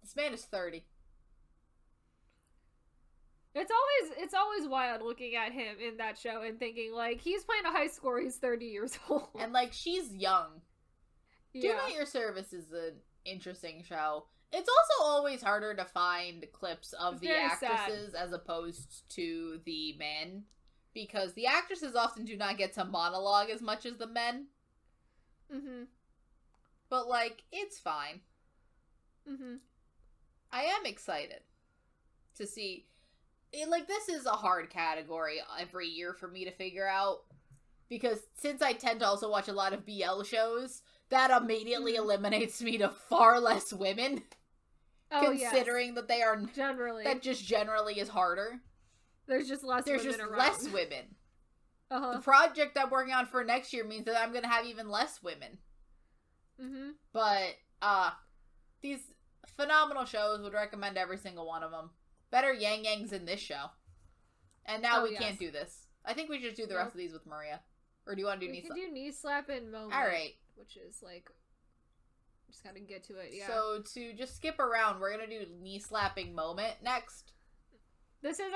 This man is 30. It's always wild looking at him in that show and thinking, like, he's playing a high score, he's 30 years old. And, like, she's young. Yeah. Do Not Your Service is an interesting show. It's also always harder to find clips of the actresses as opposed to the men. Because the actresses often do not get to monologue as much as the men. Mm-hmm. But, like, it's fine. Mm-hmm. I am excited to see... Like, this is a hard category every year for me to figure out. Because since I tend to also watch a lot of BL shows, that immediately eliminates me to far less women. Oh, considering that they are... Generally. That just generally is harder. There's just less women around. There's just less women. Uh-huh. The project I'm working on for next year means that I'm going to have even less women. Mm-hmm. But, these phenomenal shows, would recommend every single one of them. Better Yang Yangs in this show. And now we can't do this. I think we should do the rest of these with Maria. Or do you want to do knee slap? We can do knee slap and moment. Alright. Which is, like, just gotta get to it, yeah. So, to just skip around, we're gonna do knee slapping moment next. This is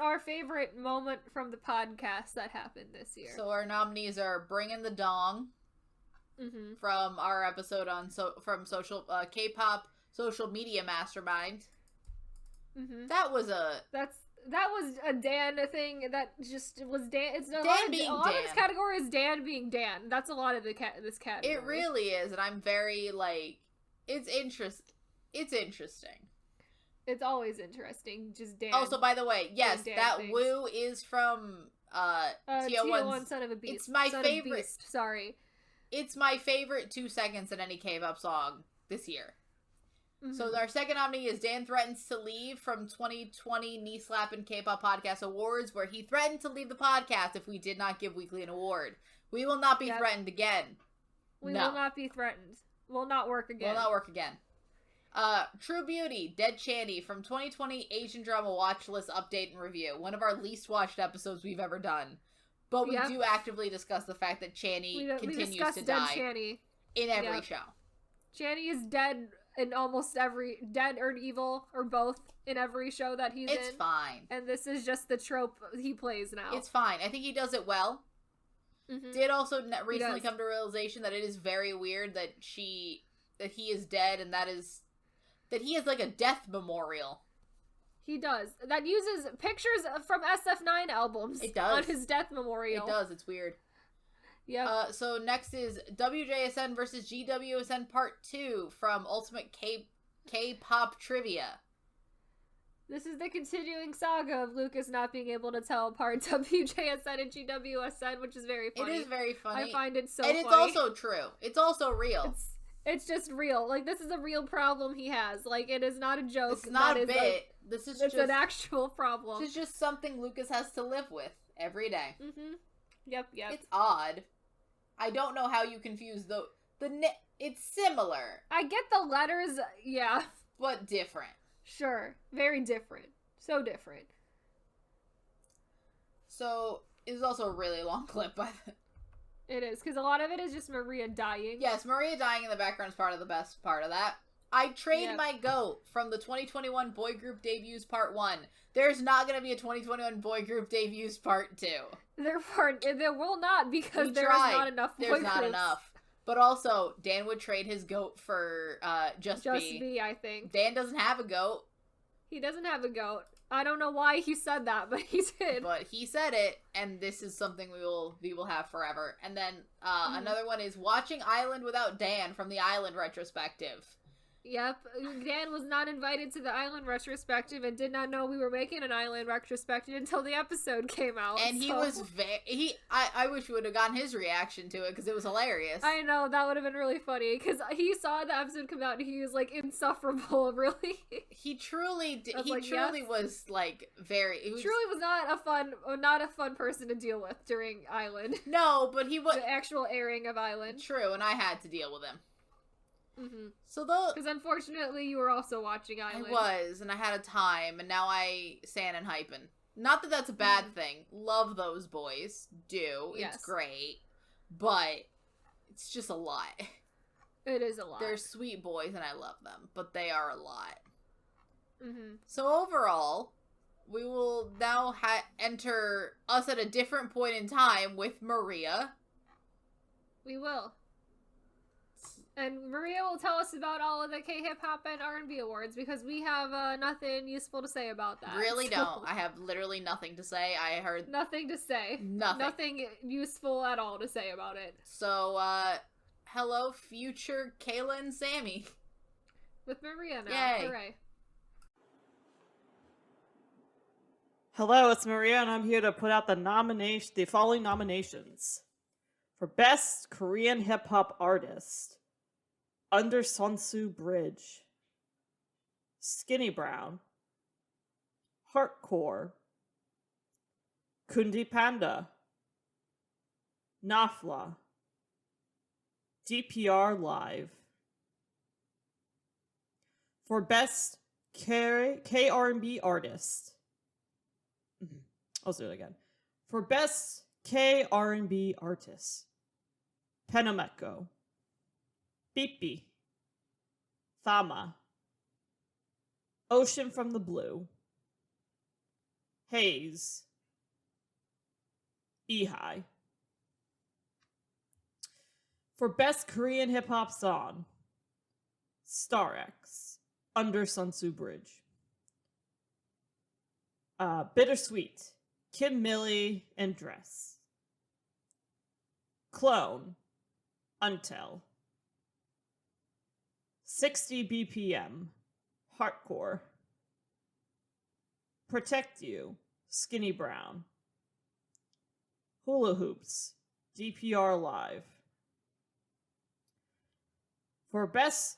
our favorite moment from the podcast that happened this year. So our nominees are Bringin' the Dong. Mm-hmm. From our episode on social K-pop social media mastermind. Mm-hmm. That was a Dan thing that just was Dan. It's a lot of this category is Dan being Dan. That's a lot of this category. It really is, and I'm very like, it's interesting. It's always interesting. Just Dan. Also, by the way, yes, that things. Woo is from TO1 Son of a Beast. It's my favorite. Beast, sorry. It's my favorite 2 seconds in any K-pop song this year. Mm-hmm. So our second nominee is Dan Threatens to Leave from 2020 Knee Slappin Kpop Podcast Awards, where he threatened to leave the podcast if we did not give Weekly an award. We will not be threatened again. We will not be threatened. Will not work again. Will not work again. True Beauty, Dead Channy from 2020 Asian Drama Watch List Update and Review. One of our least watched episodes we've ever done. But we do actively discuss the fact that Channy continues to die Channy. In every show. Channy is dead in almost every... Dead or evil, or both, in every show that he's in. It's fine. And this is just the trope he plays now. It's fine. I think he does it well. Mm-hmm. Did also recently come to realization that it is very weird that he is dead, and that he has like a death memorial. He does. That uses pictures from SF9 albums. It does. On his death memorial. It does. It's weird. Yeah. So next is WJSN versus GWSN Part 2 from Ultimate K-Pop Trivia. This is the continuing saga of Lucas not being able to tell apart WJSN and GWSN, which is very funny. It is very funny. I find it so funny. And it's also true. It's also real. It's just real. Like, this is a real problem he has. Like, it is not a joke. It's not a bit. It's an actual problem. This is just something Lucas has to live with every day. Mm-hmm. Yep. It's odd. I don't know how you confuse it's similar. I get the letters, yeah. But different. Sure. Very different. So different. So, it is also a really long clip by the... It is, because a lot of it is just Maria dying. Yes, Maria dying in the background is part of the best part of that. I trade my goat from the 2021 boy group debuts part 1. There's not going to be a 2021 boy group debuts part 2. There will not, because there's not enough boy groups. There's not enough. But also, Dan would trade his goat for Just Be. Just Be, I think. Dan doesn't have a goat. He doesn't have a goat. I don't know why he said that, but he did. But he said it, and this is something we will have forever. And then another one is Watching Island Without Dan from the Island retrospective. Yep, Dan was not invited to the Island retrospective and did not know we were making an Island retrospective until the episode came out. And he was I wish we would have gotten his reaction to it, because it was hilarious. I know, that would have been really funny, because he saw the episode come out and he was, like, insufferable, really. He truly did. Was, like, truly was not a fun person to deal with during Island. No, but he was... The actual airing of Island. True, and I had to deal with him. Mm-hmm. So because unfortunately you were also watching Island. I was, and I had a time, and now I san and hyping. Not that that's a bad thing. Love those boys. Do. Yes. It's great. But it's just a lot. It is a lot. They're sweet boys and I love them, but they are a lot. Mm-hmm. So overall, we will now enter us at a different point in time with Maria. We will. And Maria will tell us about all of the K-hip-hop and R&B awards because we have nothing useful to say about that. Really don't. I have literally nothing to say. I heard... Nothing to say. Nothing useful at all to say about it. So, hello, future Kayla and Sammy. With Maria now. Yay. Hooray. Hello, it's Maria, and I'm here to put out the following nominations. For Best Korean Hip-Hop Artist, Under Sunsu Bridge, Skinny Brown, Hardcore, Kundi Panda, Nafla, DPR Live. For Best kR&B Artist, I'll do it again. For Best kR&B Artist, Penomeko, Bipi, Thama, Ocean from the Blue, Haze, Ehai. For Best Korean Hip Hop Song, Star X, Under Sunsu Bridge. Bittersweet, Kim Millie and Dress. Clone, Untel. 60 BPM, Hardcore. Protect You, Skinny Brown. Hula Hoops, DPR Live. For Best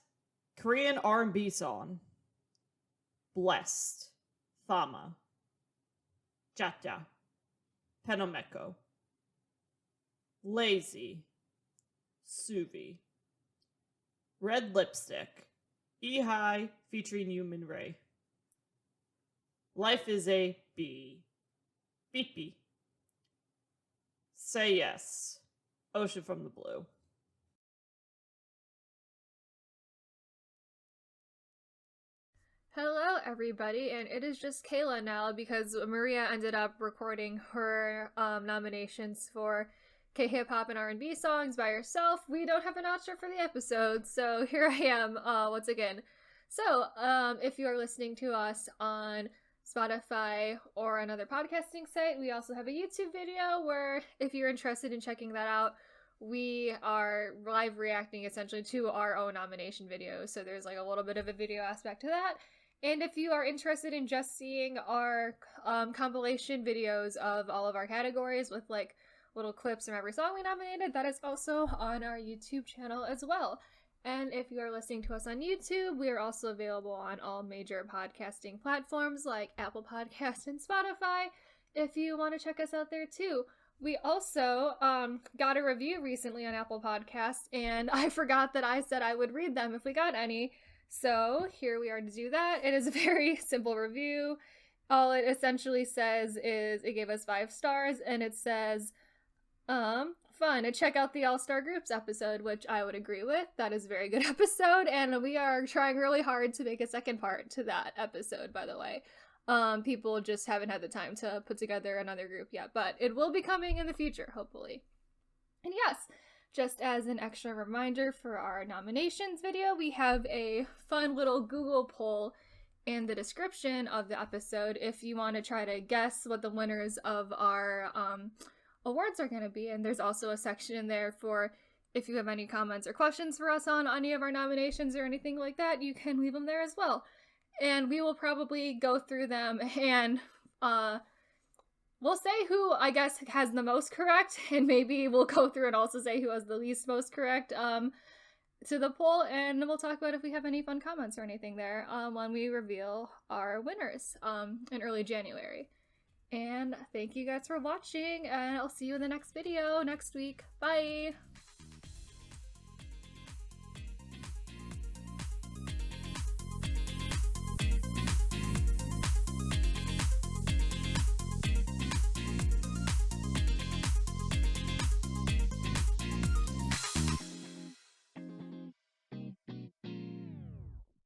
Korean R&B Song, Blessed, Thama. Chacha, Penomeko. Lazy, Suvi. Red Lipstick, Ehai featuring Human Ray. Life is a bee, Beepy. Say Yes, Ocean from the Blue. Hello, everybody, and it is just Kayla now because Maria ended up recording her nominations for K-hip-hop and R&B songs by herself. We don't have an outro for the episode, so here I am once again. So, if you are listening to us on Spotify or another podcasting site, we also have a YouTube video where, if you're interested in checking that out, we are live reacting essentially to our own nomination videos. So there's like a little bit of a video aspect to that. And if you are interested in just seeing our compilation videos of all of our categories with like little clips from every song we nominated, that is also on our YouTube channel as well. And if you are listening to us on YouTube, we are also available on all major podcasting platforms like Apple Podcasts and Spotify if you want to check us out there too. We also got a review recently on Apple Podcasts, and I forgot that I said I would read them if we got any. So here we are to do that. It is a very simple review. All it essentially says is it gave us 5 stars, and it says, fun to check out the All-Star Groups episode, which I would agree with. That is a very good episode, and we are trying really hard to make a second part to that episode, by the way. People just haven't had the time to put together another group yet, but it will be coming in the future, hopefully. And yes, just as an extra reminder for our nominations video, we have a fun little Google poll in the description of the episode if you want to try to guess what the winners of our awards are going to be. And there's also a section in there for if you have any comments or questions for us on any of our nominations or anything like that, you can leave them there as well. And we will probably go through them and we'll say who, I guess, has the most correct, and maybe we'll go through and also say who has the least most correct to the poll, and we'll talk about if we have any fun comments or anything there when we reveal our winners in early January. And thank you guys for watching, and I'll see you in the next video next week. Bye!